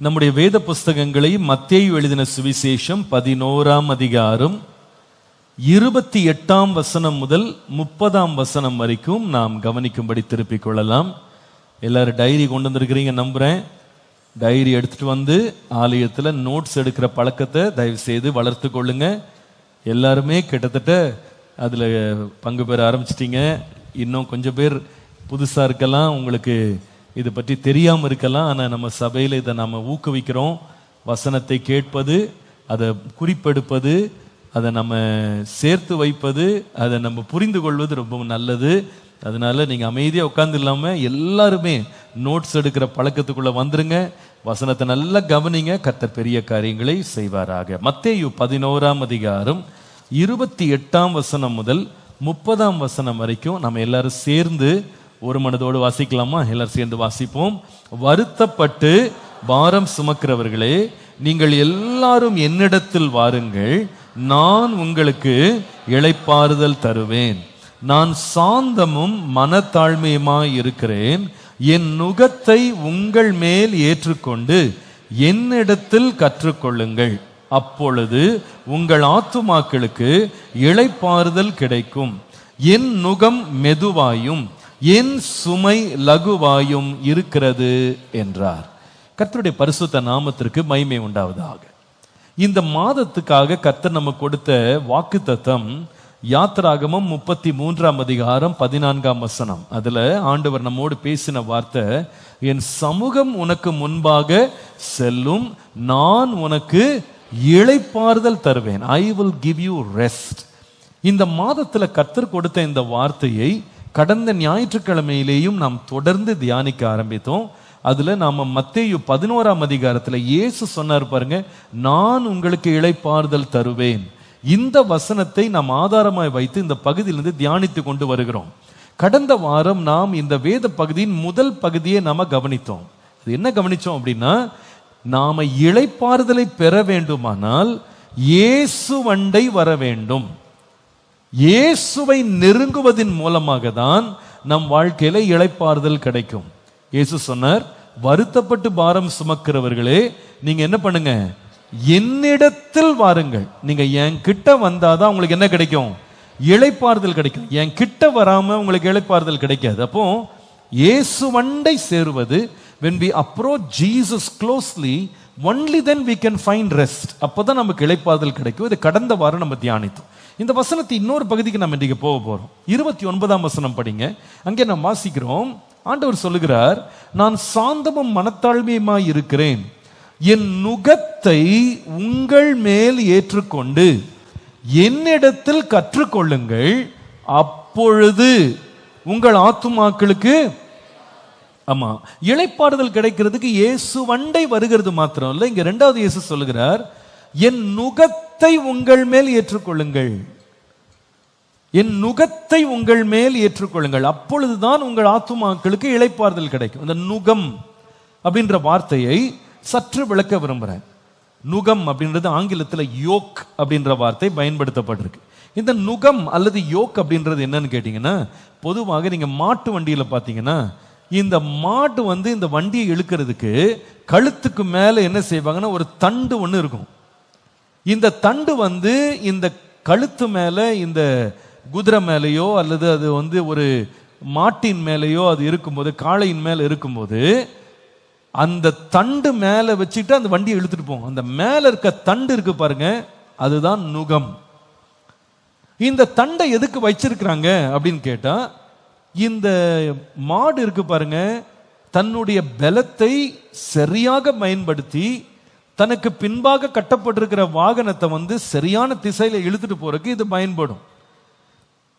நம்முடைய வேத புஸ்தகங்களை மத்தேயு எழுதின சுவிசேஷம் 11ஆம் அதிகாரம் 28ஆம் வசனம் முதல் 30ஆம் வசனம் வரைக்கும் நாம் கவனிக்கும்படி திருப்பிக் கொள்ளலாம். எல்லாரும் டைரி கொண்டு வந்திருக்கிறீங்க நம்புறேன். டைரி எடுத்துட்டு வந்து ஆலயத்தில் நோட்ஸ் எடுக்கிற பழக்கத்தை தயவு செய்து வளர்த்து கொள்ளுங்க. எல்லாருமே கிட்டத்தட்ட அதில் பங்கு பெற ஆரம்பிச்சிட்டீங்க. இன்னும் கொஞ்சம் பேர் புதுசாக இருக்கலாம், உங்களுக்கு இதை பற்றி தெரியாமல் இருக்கலாம். ஆனால் நம்ம சபையில் இதை நம்ம ஊக்குவிக்கிறோம். வசனத்தை கேட்பது, அதை குறிப்பெடுப்பது, அதை நம்ம சேர்த்து வைப்பது, அதை நம்ம புரிந்து கொள்வது ரொம்ப நல்லது. அதனால நீங்கள் அமைதியாக உட்கார்ந்து இல்லாமல் எல்லாருமே நோட்ஸ் எடுக்கிற பழக்கத்துக்குள்ளே வந்துருங்க. வசனத்தை நல்லா கவனிங்க. கர்த்தர் பெரிய காரியங்களை செய்வாராக. மத்தேயு 11ஆம் அதிகாரம் 28ஆம் வசனம் முதல் 30ஆம் வசனம் வரைக்கும் நம்ம எல்லாரும் சேர்ந்து ஒரு மனதோடு வாசிக்கலாமா? எல்லாரும் சேர்ந்து வாசிப்போம். வருத்தப்பட்டு பாரம் சுமக்கிறவர்களே, நீங்கள் எல்லாரும் என்னிடத்தில் வாருங்கள், நான் உங்களுக்கு இளைப்பாறுதல் தருவேன். நான் சாந்தமும் மனத்தாழ்மையுமாய் இருக்கிறேன். என் நுகத்தை உங்கள் மேல் ஏற்றுக்கொண்டு என்னிடத்தில் கற்றுக்கொள்ளுங்கள், அப்பொழுது உங்கள் ஆத்துமாக்களுக்கு இளைப்பாறுதல் கிடைக்கும். என் நுகம் மெதுவாயும் என் சுமை லகுவாயும் இருக்கிறது என்றார். கர்த்தருடைய பரிசுத்த நாமத்திற்கு மகிமை உண்டாவதாக. இந்த மாதத்துக்காக கர்த்தர் நம்ம கொடுத்த வாக்குத்தத்தம் யாத்திராகமம் 33ஆம் அதிகாரம் 14ஆம் வசனம். அதுல ஆண்டவர் நம்மோடு பேசின வார்த்தை, என் சமூகம் உனக்கு முன்பாக செல்லும், நான் உனக்கு இளைப்பாறுதல் தருவேன். I will give you rest. இந்த மாதத்துல கர்த்தர் கொடுத்த இந்த வார்த்தையை கடந்த ஞாயிற்றுக்கிழமையிலேயும் நாம் தொடர்ந்து தியானிக்க ஆரம்பித்தோம். அதுல நாம மத்தேயு 11ஆம் அதிகாரத்துல இயேசு சொன்னார் பாருங்க, நான் உங்களுக்கு இளைப்பாறுதல் தருவேன். இந்த வசனத்தை நாம் ஆதாரமாய் வைத்து இந்த பகுதியிலிருந்து தியானித்து கொண்டு வருகிறோம். கடந்த வாரம் நாம் இந்த வேத பகுதியின் முதல் பகுதியை நாம கவனித்தோம். அது என்ன கவனிச்சோம் அப்படின்னா, நாம இளைப்பாறுதலை பெற வேண்டுமானால் இயேசுவண்டை வர வேண்டும். இயேசுவை நெருங்குவதன் மூலமாக தான் நம் வாழ்க்கையில இளைப்பாறுதல் கிடைக்கும். இயேசு சொன்னார், வருத்தப்பட்டு பாரம் சுமக்கிறவர்களே, நீங்க என்ன பண்ணுங்க, என்னிடத்தில் வாருங்கள். நீங்க என் கிட்ட வந்தாதான் உங்களுக்கு என்ன கிடைக்கும்? இளைப்பாறுதல் கிடைக்கும். என் கிட்ட வராம உங்களுக்கு இளைப்பாறுதல் கிடைக்காது. அப்போ இயேசுவண்டை சேருவது, when we approach Jesus closely, only then we can find rest. அப்பதான் நமக்கு இளைப்பாறுதல் கிடைக்கும். இது கடந்த வாரம் நம்ம தியானித்தோம். இந்த வசனத்தை இன்னொரு பகுதிக்கு நம்ம இன்றைக்கு போக போறோம். 29ஆம் வசனம் படிங்க. அங்கே நாம் வாசிக்கிறோம், ஆண்டவர் சொல்லுகிறார், நான் சாந்தமும் மனத்தாழ்மையுமாய் இருக்கிறேன். என் நுகத்தை உங்கள் மேல் ஏற்றுக்கொண்டு என்னிடத்தில் கற்றுக்கொள்ளுங்கள், அப்பொழுது உங்கள் ஆத்துமாக்களுக்கு இளைப்பாறுதல் கிடைக்கிறதுக்கு இயேசுவண்டை வருகிறது மாத்திரம் இல்ல. இங்க இரண்டாவது இயேசு சொல்லுகிறார், என் நுகத்தை உங்கள் மேல் ஏற்றுக்கொள்ளுங்கள், என் நுகத்தை உங்கள் மேல் ஏற்றுக்கொள்ளுங்கள், அப்பொழுதுதான் உங்கள் ஆத்துமாக்களுக்கு இளைப்பாறுதல் கிடைக்கும். இந்த நுகம் அப்படின்ற வார்த்தையை சற்று விளக்க விரும்புகிறேன். நுகம் அப்படின்றது ஆங்கிலத்தில் யோக் அப்படின்ற வார்த்தை பயன்படுத்தப்பட்டிருக்கு. இந்த நுகம் அல்லது யோக் அப்படின்றது என்னன்னு கேட்டீங்கன்னா, பொதுவாக நீங்க மாட்டு வண்டியில பார்த்தீங்கன்னா, இந்த மாடு இந்த வண்டியை இழுக்கிறதுக்கு கழுத்துக்கு மேல என்ன செய்வாங்கன்னா ஒரு தண்டு ஒன்று இருக்கும். இந்த தண்டு இந்த கழுத்து மேல, இந்த குதிரை மேலேயோ அல்லது அது ஒரு மாட்டின் மேலேயோ அது இருக்கும்போது, காளையின் மேல இருக்கும்போது, அந்த தண்டு மேல வச்சுட்டு அந்த வண்டியை இழுத்துட்டு போகும். அந்த மேல இருக்க தண்டு இருக்கு பாருங்க, அதுதான் நுகம். இந்த தண்டை எதுக்கு வச்சிருக்கிறாங்க அப்படின்னு கேட்டா, இந்த மாடு இருக்கு பாருங்க, தன்னுடைய பலத்தை சரியாக பயன்படுத்தி தனக்கு பின்பாக கட்டப்பட்டிருக்கிற வாகனத்தை சரியான திசையில இழுத்துட்டு போறதுக்கு இது பயன்படும்.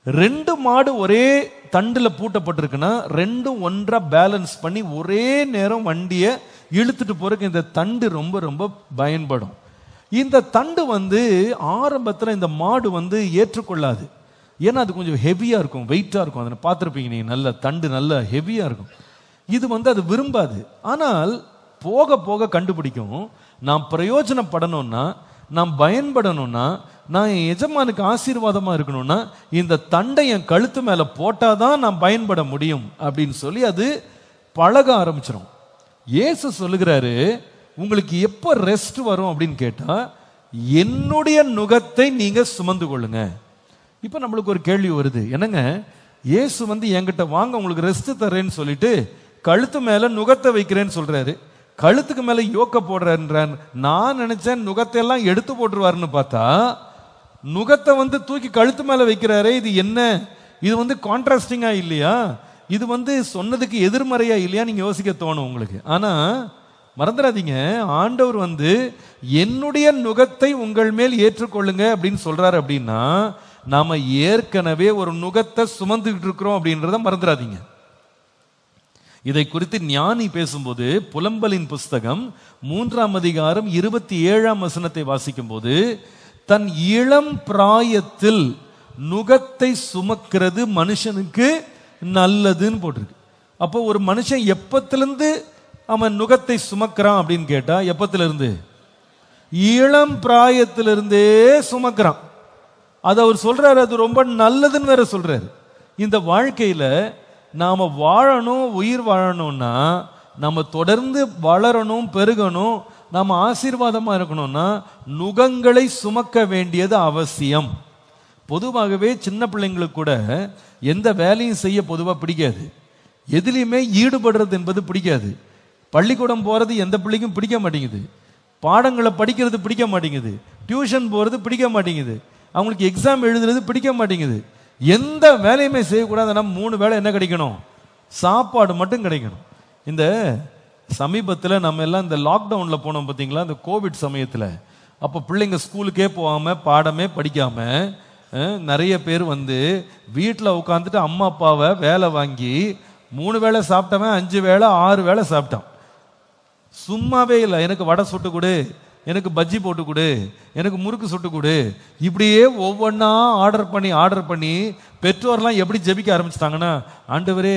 ரெண்டு மாடு ஒரே தண்டுல பூட்டப்பட்டிருக்குன்னா ரெண்டும் ஒன்றா பேலன்ஸ் பண்ணி ஒரே நேரம் வண்டியை இழுத்துட்டு போறதுக்கு இந்த தண்டு ரொம்ப ரொம்ப பயன்படும். இந்த தண்டு ஆரம்பத்தில் இந்த மாடு ஏற்றுக்கொள்ளாது. ஏன்னா அது கொஞ்சம் ஹெவியா இருக்கும், வெயிட்டா இருக்கும். அதை பார்த்துருப்பீங்க நீங்க, நல்ல தண்டு நல்ல ஹெவியா இருக்கும். இது அது விரும்பாது. ஆனால் போக போக கண்டுபிடிக்கும், நாம் பிரயோஜனப்படணும்னா, நாம் பயன்படணும்னா, நான் என் எஜமானுக்கு ஆசீர்வாதமா இருக்கணும்னா இந்த தண்டை என் கழுத்து மேல போட்டாதான் நான் பயன்பட முடியும் அப்படின்னு சொல்லி அது பழக ஆரம்பிச்சிடும். இயேசு சொல்லுகிறாரு, உங்களுக்கு எப்ப ரெஸ்ட் வரும் அப்படின்னு கேட்டா, என்னுடைய நுகத்தை நீங்க சுமந்து கொள்ளுங்க. இப்ப நம்மளுக்கு ஒரு கேள்வி வருது, என்னங்க இயேசு வந்து என்கிட்ட வாங்க உங்களுக்கு ரெஸ்ட் தரேன்னு சொல்லிட்டு கழுத்து மேல நுகத்தை வைக்கிறேன்னு சொல்றாரு, கழுத்துக்கு மேல யோக்க போடுறான். நான் நினைச்சேன் நுகத்தை எல்லாம் எடுத்து போட்டுருவாருன்னு பார்த்தா நுகத்தை வந்து தூக்கி கழுத்து மேல வைக்கிறாரு. இது என்ன? இது வந்து கான்ட்ராஸ்டிங்கா இல்லையா? இது வந்து சொன்னதுக்கு எதிர்மறையா இல்லையா? நீங்க யோசிக்க தோணும் உங்களுக்கு. ஆனா மறந்துடாதீங்க, ஆண்டவர் வந்து என்னுடைய நுகத்தை உங்கள் மேல் ஏற்றுக்கொள்ளுங்க அப்படின்னு சொல்றாரு. அப்படின்னா நாம ஏற்கனவே ஒரு நுகத்தை சுமந்துகிட்டு இருக்கிறோம் அப்படின்றத மறந்துடாதீங்க. இதை குறித்து ஞானி பேசும்போது புலம்பலின் புஸ்தகம் 3ஆம் அதிகாரம் 27ஆம் வசனத்தை வாசிக்கும் போது, தன் இளம் பிராயத்தில் நுகத்தை சுமக்கிறது மனுஷனுக்கு நல்லதுன்னு போட்டிருக்கு. அப்போ ஒரு மனுஷன் எப்பத்திலிருந்து அவன் நுகத்தை சுமக்கிறான் அப்படின்னு கேட்டா, எப்பத்திலிருந்து? இளம் பிராயத்திலிருந்தே சுமக்கிறான். அது அவர் சொல்றாரு, அது ரொம்ப நல்லதுன்னு வேற சொல்றாரு. இந்த வாழ்க்கையில நாம வாழணும், உயிர் வாழணும்னா, நம்ம தொடர்ந்து வளரணும், பெருகணும், நாம ஆசீர்வாதமா இருக்கணும்னா நுகங்களை சுமக்க வேண்டியது அவசியம். பொதுவாகவே சின்ன பிள்ளைங்களுக்கு கூட எந்த வேலையும் செய்ய பொதுவாக பிடிக்காது, எதுலையுமே ஈடுபடுறது என்பது பிடிக்காது. பள்ளிக்கூடம் போறது எந்த பிள்ளைக்கும் பிடிக்க மாட்டேங்குது, பாடங்களை படிக்கிறது பிடிக்க மாட்டேங்குது, டியூஷன் போறது பிடிக்க மாட்டேங்குது, அவங்களுக்கு எக்ஸாம் எழுதுறது பிடிக்க மாட்டேங்குது. எந்த வேலையுமே செய்யக்கூடாதுன்னா 3 வேளை என்ன கிடைக்கணும்? சாப்பாடு மட்டும் கிடைக்கணும். இந்த சமீபத்தில் நம்ம எல்லாம் இந்த லாக்டவுன்ல போனோம் பார்த்தீங்களா, இந்த கோவிட் சமயத்தில். அப்போ பிள்ளைங்க ஸ்கூலுக்கே போகாம பாடமே படிக்காம நிறைய பேர் வந்து வீட்டில் உட்காந்துட்டு அம்மா அப்பாவை வேலை வாங்கி 3 வேளை சாப்பிட்டவன் 5 வேளை 6 வேளை சாப்பிட்டான். சும்மாவே இல்லை, எனக்கு வடை சுட்டு கொடு, எனக்கு பஜ்ஜி போட்டு கொடு, எனக்கு முறுக்கு சுட்டு கொடு, இப்படியே ஒவ்வொன்றா ஆர்டர் பண்ணி பெற்றோர்லாம் எப்படி ஜெபிக்க ஆரம்பிச்சிட்டாங்கன்னா, ஆண்டவரே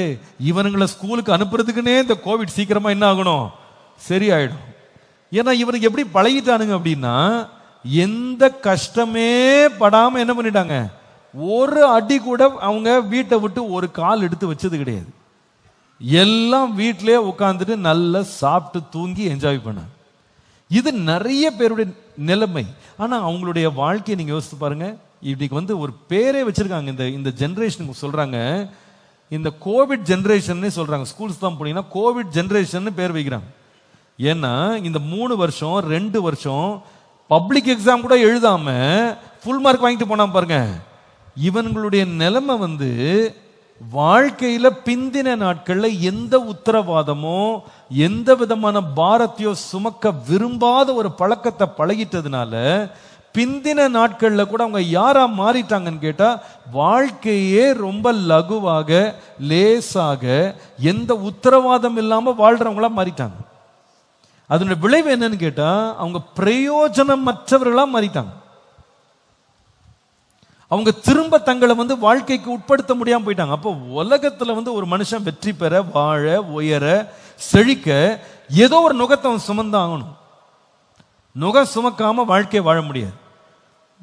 இவனுங்களை ஸ்கூலுக்கு அனுப்புறதுக்குன்னே இந்த கோவிட் சீக்கிரமா என்ன ஆகணும்? சரியாயிடும். ஏன்னா இவனுக்கு எப்படி பழகிட்டானுங்க அப்படின்னா, எந்த கஷ்டமே படாம என்ன பண்ணிட்டாங்க, ஒரு அடி கூட அவங்க வீட்டை விட்டு ஒரு கால் எடுத்து வச்சது கிடையாது. எல்லாம் வீட்டிலே உட்காந்துட்டு நல்லா சாப்பிட்டு தூங்கி என்ஜாய் பண்ண. இது நிறைய பேருடைய நிலைமை. ஆனா அவங்களுடைய வாழ்க்கையை நீங்க யோசித்து பாருங்க. இப்படிக்கு வந்து ஒரு பேரே வச்சிருக்காங்க இந்த ஜெனரேஷனுக்கு, சொல்றாங்க இந்த கோவிட் ஜெனரேஷன் சொல்றாங்க. ஸ்கூல்ஸ் தான் போனீங்கன்னா கோவிட் ஜெனரேஷன் பேர் வைக்கிறாங்க. ஏன்னா இந்த 3 வருஷம் 2 வருஷம் பப்ளிக் எக்ஸாம் கூட எழுதாம ஃபுல் மார்க் வாங்கிட்டு போனா பாருங்க. இவங்களுடைய நிலைமை வந்து வாழ்க்கையில பிந்தின நாட்கள்ல எந்த உத்தரவாதமோ எந்த விதமான பாரத்தையோ சுமக்க விரும்பாத ஒரு பழக்கத்தை பழகிட்டதுனால பிந்தின நாட்கள்ல கூட அவங்க யாரா மாறிட்டாங்கன்னு கேட்டா, வாழ்க்கையே ரொம்ப லகுவாக லேசாக எந்த உத்தரவாதம் இல்லாம வாழ்றவங்களா மாறிட்டாங்க. அதனுடைய விளைவு என்னன்னு கேட்டா, அவங்க பிரயோஜனமற்றவர்களா மாறிட்டாங்க. அவங்க திரும்ப தங்களை வந்து வாழ்க்கைக்கு உட்படுத்த முடியாம போயிட்டாங்க. அப்போ உலகத்துல வந்து ஒரு மனுஷன் வெற்றி பெற, வாழ, உயர, செழிக்க ஏதோ ஒரு நுகத்தை அவன் சுமந்தாகணும். நுகம் சுமக்காம வாழ்க்கையை வாழ முடியாது.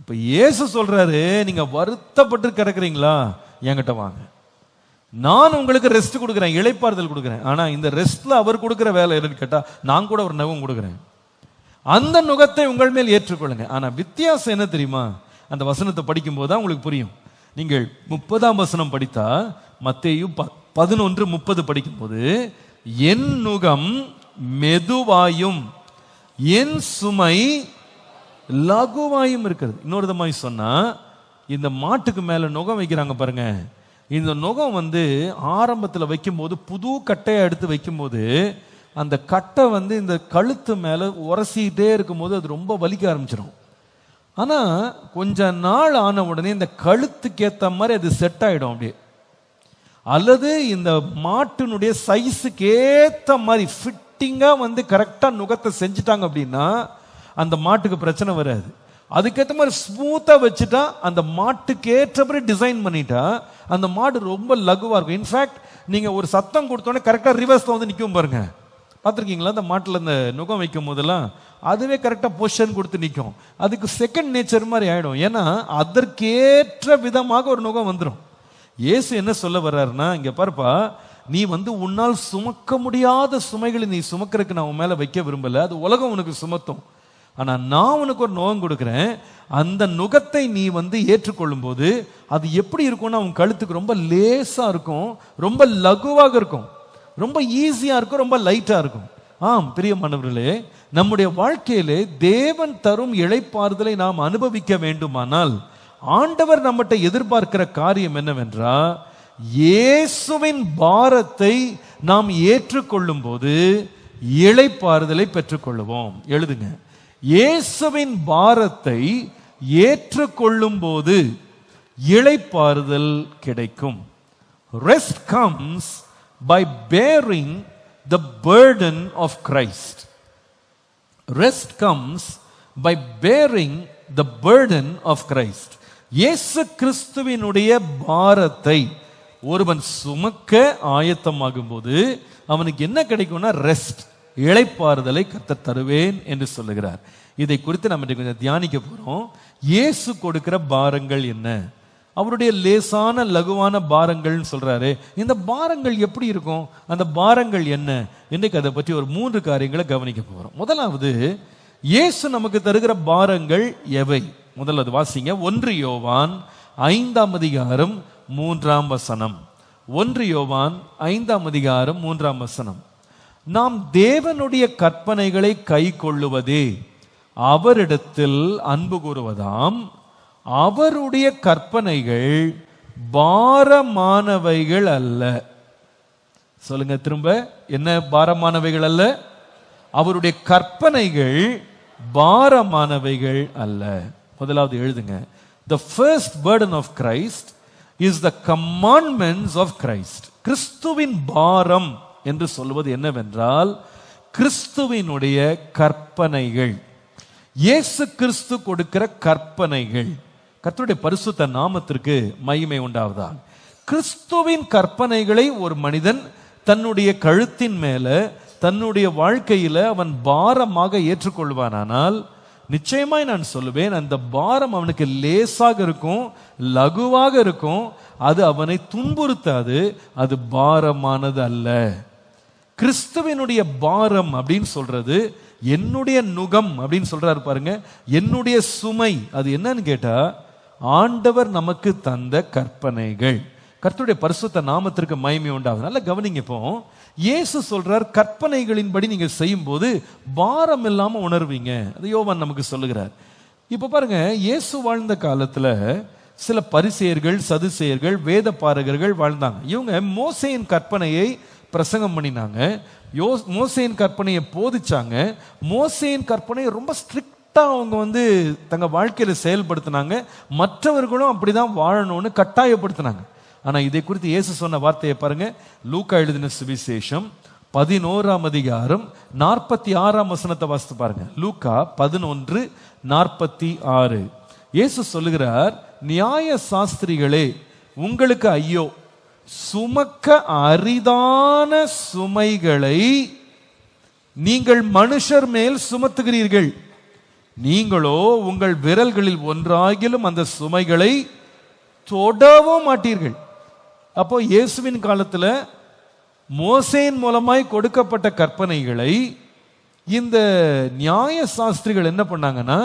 இப்ப இயேசு சொல்றாரு, நீங்க வருத்தப்பட்டு கிடக்குறீங்களா, என்கிட்ட வாங்க, நான் உங்களுக்கு ரெஸ்ட் கொடுக்குறேன், இளைப்பாறுதல் கொடுக்குறேன். ஆனா இந்த ரெஸ்ட்ல அவர் கொடுக்குற வேலை என்னன்னு கேட்டா, நான் கூட ஒரு நுகம் கொடுக்குறேன், அந்த நுகத்தை உங்கள் மேல் ஏற்றுக்கொள்ளுங்க. ஆனா வித்தியாசம் என்ன தெரியுமா? அந்த வசனத்தை படிக்கும் போது உங்களுக்கு புரியும். நீங்கள் 30ஆம் வசனம் படித்தா, மத்தேயு 11:30 படிக்கும் போது, என் நுகம் மெதுவாயும் என் சுமை லகுவாயும் இருக்கிறது. இன்னொரு விதமாய் சொன்னா, இந்த மாட்டுக்கு மேல நுகம் வைக்கிறாங்க பாருங்க, இந்த நுகம் வந்து ஆரம்பத்தில் வைக்கும்போது புது கட்டையை எடுத்து வைக்கும்போது அந்த கட்டை வந்து இந்த கழுத்து மேல உரசிக்கிட்டே இருக்கும்போது அது ரொம்ப வலிக்க ஆரம்பிச்சிடும். ஆனா கொஞ்ச நாள் ஆன உடனே இந்த கழுத்துக்கு ஏற்ற மாதிரி அது செட் ஆயிடும் அப்படியே. அல்லது இந்த மாட்டினுடைய சைஸுக்கு ஏற்ற மாதிரி ஃபிட்டிங்கா வந்து கரெக்டா நுகத்தை செஞ்சுட்டாங்க அப்படின்னா அந்த மாட்டுக்கு பிரச்சனை வராது. அதுக்கேற்ற மாதிரி ஸ்மூத்தா வச்சுட்டா, அந்த மாட்டுக்கு ஏற்றபடி டிசைன் பண்ணிட்டா அந்த மாடு ரொம்ப லகுவா இருக்கும். இன்ஃபேக்ட் நீங்க ஒரு சத்தம் கொடுத்தோன்னே கரெக்டா ரிவர்ஸ்ல வந்து நிற்கும் பாருங்க. பார்த்துருக்கீங்களா? அந்த மாட்டில் இந்த நுகம் வைக்கும் போதெல்லாம் அதுவே கரெக்டாக பொசிஷன் கொடுத்து நிற்கும். அதுக்கு செகண்ட் நேச்சர் மாதிரி ஆயிடும். ஏன்னா அதற்கேற்ற விதமாக ஒரு நுகம் வந்துடும். இயேசு என்ன சொல்ல வர்றாருன்னா, இங்க பாருப்பா, நீ உன்னால் சுமக்க முடியாத சுமைகளை நீ சுமக்கிறதுக்கு நான் உன் மேல வைக்க விரும்பல, அது உலகம் உனக்கு சுமத்தும். ஆனா நான் உனக்கு ஒரு நுகம் கொடுக்குறேன், அந்த நுகத்தை நீ ஏற்றுக்கொள்ளும் போது அது எப்படி இருக்கும்னா உன் கழுத்துக்கு ரொம்ப லேசா இருக்கும், ரொம்ப லகுவாக இருக்கும், ரொம்ப ஈஸியா இருக்கும், ரொம்ப லைட்டா இருக்கும். ஆம் பிரியமானவர்களே, நம்முடைய வாழ்க்கையிலே தேவன் தரும் இளைப்பாறுதலை நாம் அனுபவிக்க வேண்டுமானால் ஆண்டவர் நம்மகிட்ட எதிர்பார்க்கிற காரியம் என்னவென்றா, இயேசுவின் பாரத்தை நாம் ஏற்றுக்கொள்ளும் போது இளைப்பாறுதலை பெற்றுக்கொள்ளுவோம். எழுதுங்க, இயேசுவின் பாரத்தை ஏற்றுக்கொள்ளும் போது இளைப்பாறுதல் கிடைக்கும். Rest comes by bearing the burden of Christ. Rest comes by bearing the burden of Christ. இயேசு கிறிஸ்துவினுடைய பாரத்தை ஒருவன் சுமக்க ஆயத்தமாகும் போது அவனுக்கு என்ன கிடைக்கும்னா ரெஸ்ட், இளைப்பாறுதலை கர்த்தர் தருவேன் என்று சொல்லுகிறார். இதை குறித்து நம்ம கொஞ்சம் தியானிக்க போறோம். இயேசு கொடுக்கிற பாரங்கள் என்ன, அவருடைய லேசான லகுவான பாரங்கள் சொல்றாரு. இந்த பாரங்கள் எப்படி இருக்கும், அந்த பாரங்கள் என்ன, இன்னைக்கு அதை பற்றி ஒரு 3 காரியங்களை கவனிக்க போறோம். முதலாவது, இயேசு நமக்கு தருகிற பாரங்கள் எவை? முதல்ல அது வாசிங்க. 1 யோவான் 5ஆம் அதிகாரம் 3ஆம் வசனம். 1 யோவான் 5ஆம் அதிகாரம் 3ஆம் வசனம். நாம் தேவனுடைய கற்பனைகளை கை கொள்ளுவதே அவரிடத்தில் அன்பு கூறுவதாம், அவருடைய கற்பனைகள் பாரமானவைகள் அல்ல. சொல்லுங்க திரும்ப, என்ன பாரமானவைகள் அல்ல? அவருடைய கற்பனைகள் பாரமானவைகள் அல்ல. முதலாவது எழுதுங்க, the first burden of Christ is the commandments of Christ. கிறிஸ்துவின் பாரம் என்று சொல்வது என்னவென்றால் கிறிஸ்துவினுடைய கற்பனைகள், இயேசு கிறிஸ்து கொடுக்கிற கற்பனைகள். கர்த்தருடைய பரிசுத்த நாமத்திற்கு மகிமை உண்டாவதாக. கிறிஸ்துவின் கற்பனைகளை ஒரு மனிதன் தன்னுடைய கழுத்தின் மேல தன்னுடைய வாழ்க்கையில அவன் பாரமாக ஏற்றுக்கொள்வானால் நிச்சயமாய் நான் சொல்லுவேன், அந்த பாரம் அவனுக்கு லேசாக இருக்கும், லகுவாக இருக்கும், அது அவனை துன்புறுத்தாது, அது பாரமானது அல்ல. கிறிஸ்துவினுடைய பாரம் அப்படின்னு சொல்றது என்னுடைய நுகம் அப்படின்னு சொல்றாரு பாருங்க, என்னுடைய சுமை. அது என்னன்னு கேட்டா ஆண்டவர் நமக்கு தந்த கற்பனைகள். கர்த்தருடைய பரிசுத்த நாமத்திற்கு மகிமை உண்டாகுது. நல்லா கவனிங்க. இப்போ இயேசு சொல்றார், கற்பனைகளின்படி நீங்க செய்யும் போது பாரம் இல்லாம உணர்வீங்க. அது யோவான் நமக்கு சொல்லுகிறார். இப்ப பாருங்க, இயேசு வாழ்ந்த காலத்துல சில பரிசேயர்கள், சதுசேயர்கள், வேத பாரகர்கள் வாழ்ந்தாங்க. இவங்க மோசேயின் கற்பனையை பிரசங்கம் பண்ணினாங்க, மோசேயின் கற்பனையை போதிச்சாங்க. மோசேயின் கற்பனையை ரொம்ப ஸ்ட்ரிக்டா அவங்க தங்க வாழ்க்கையில செயல்படுத்தினாங்க. மற்றவர்களும் அப்படிதான் வாழணும்னு கட்டாயப்படுத்தினாங்க. ஆனா இதை குறித்து இயேசு சொன்ன வார்த்தையை பாருங்க. லூக்கா எழுதின சுவிசேஷம் 11ஆம் அதிகாரம் 46ஆம் வசனத்தை வாசித்து பாருங்க. லூக்கா 11:46. இயேசு சொல்லுகிறார், நியாய சாஸ்திரிகளே உங்களுக்கு ஐயோ, சுமக்க அரிதான சுமைகளை நீங்கள் மனுஷர் மேல் சுமத்துகிறீர்கள், நீங்களோ உங்கள் விரல்களில் ஒன்றாகிலும் அந்த சுமைகளை தொடவும் மாட்டீர்கள். அப்போ இயேசுவின் காலத்துல மோசேயின் மூலமாய் கொடுக்கப்பட்ட கற்பனைகளை இந்த நியாய சாஸ்திரிகள் என்ன பண்ணாங்கன்னா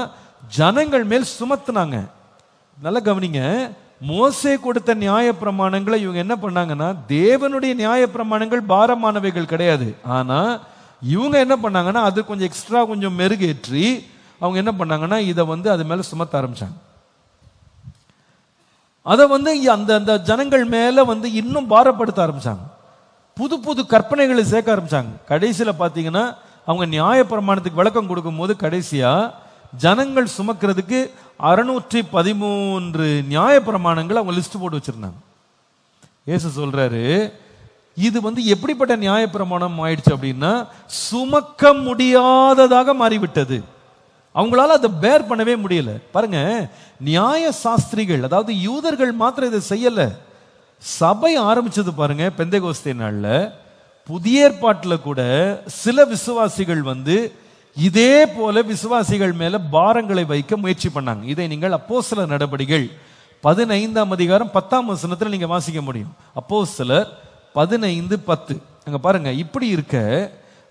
ஜனங்கள் மேல் சுமத்துனாங்க. நல்லா கவனிங்க, மோசே கொடுத்த நியாய பிரமாணங்களை இவங்க என்ன பண்ணாங்கன்னா, தேவனுடைய நியாய பிரமாணங்கள் பாரமானவைகள் கிடையாது. ஆனா இவங்க என்ன பண்ணாங்கன்னா அது கொஞ்சம் எக்ஸ்ட்ரா கொஞ்சம் மெருகேற்றி அவங்க என்ன பண்ணாங்கன்னா இதை அது மேல சுமத்த ஆரம்பிச்சாங்க. அதை அந்த அந்த ஜனங்கள் மேல இன்னும் பாரப்படுத்த ஆரம்பிச்சாங்க. புது புது கற்பனைகளை சேர்க்க ஆரம்பிச்சாங்க. கடைசியில பாத்தீங்கன்னா அவங்க நியாய பிரமாணத்துக்கு விளக்கம் கொடுக்கும் போது கடைசியா ஜனங்கள் சுமக்கிறதுக்கு 613 நியாய பிரமாணங்கள் அவங்க லிஸ்ட் போட்டு வச்சிருந்தாங்க. இயேசு சொல்றாரு, இது எப்படிப்பட்ட நியாய பிரமாணம் ஆயிடுச்சு அப்படின்னா சுமக்க முடியாததாக மாறிவிட்டது. அவங்களால அதை பேர் பண்ணவே முடியல. பாருங்க, நியாய சாஸ்திரிகள் அதாவது யூதர்கள் மாத்திரம் இதை செய்யல. சபை ஆரம்பிச்சது பாருங்க பெந்தேகோஸ்தே நாள்ல. புதிய ஏற்பாட்டில் கூட சில விசுவாசிகள் இதே போல விசுவாசிகள் மேல பாரங்களை வைக்க முயற்சி பண்ணாங்க. இதை நீங்கள் அப்போஸ்தலர் நடபடிகள் 15ஆம் அதிகாரம் 10ஆம் வசனத்தில் நீங்க வாசிக்க முடியும். அப்போஸ்தலர் 15:10 அங்க பாருங்க, இப்படி இருக்க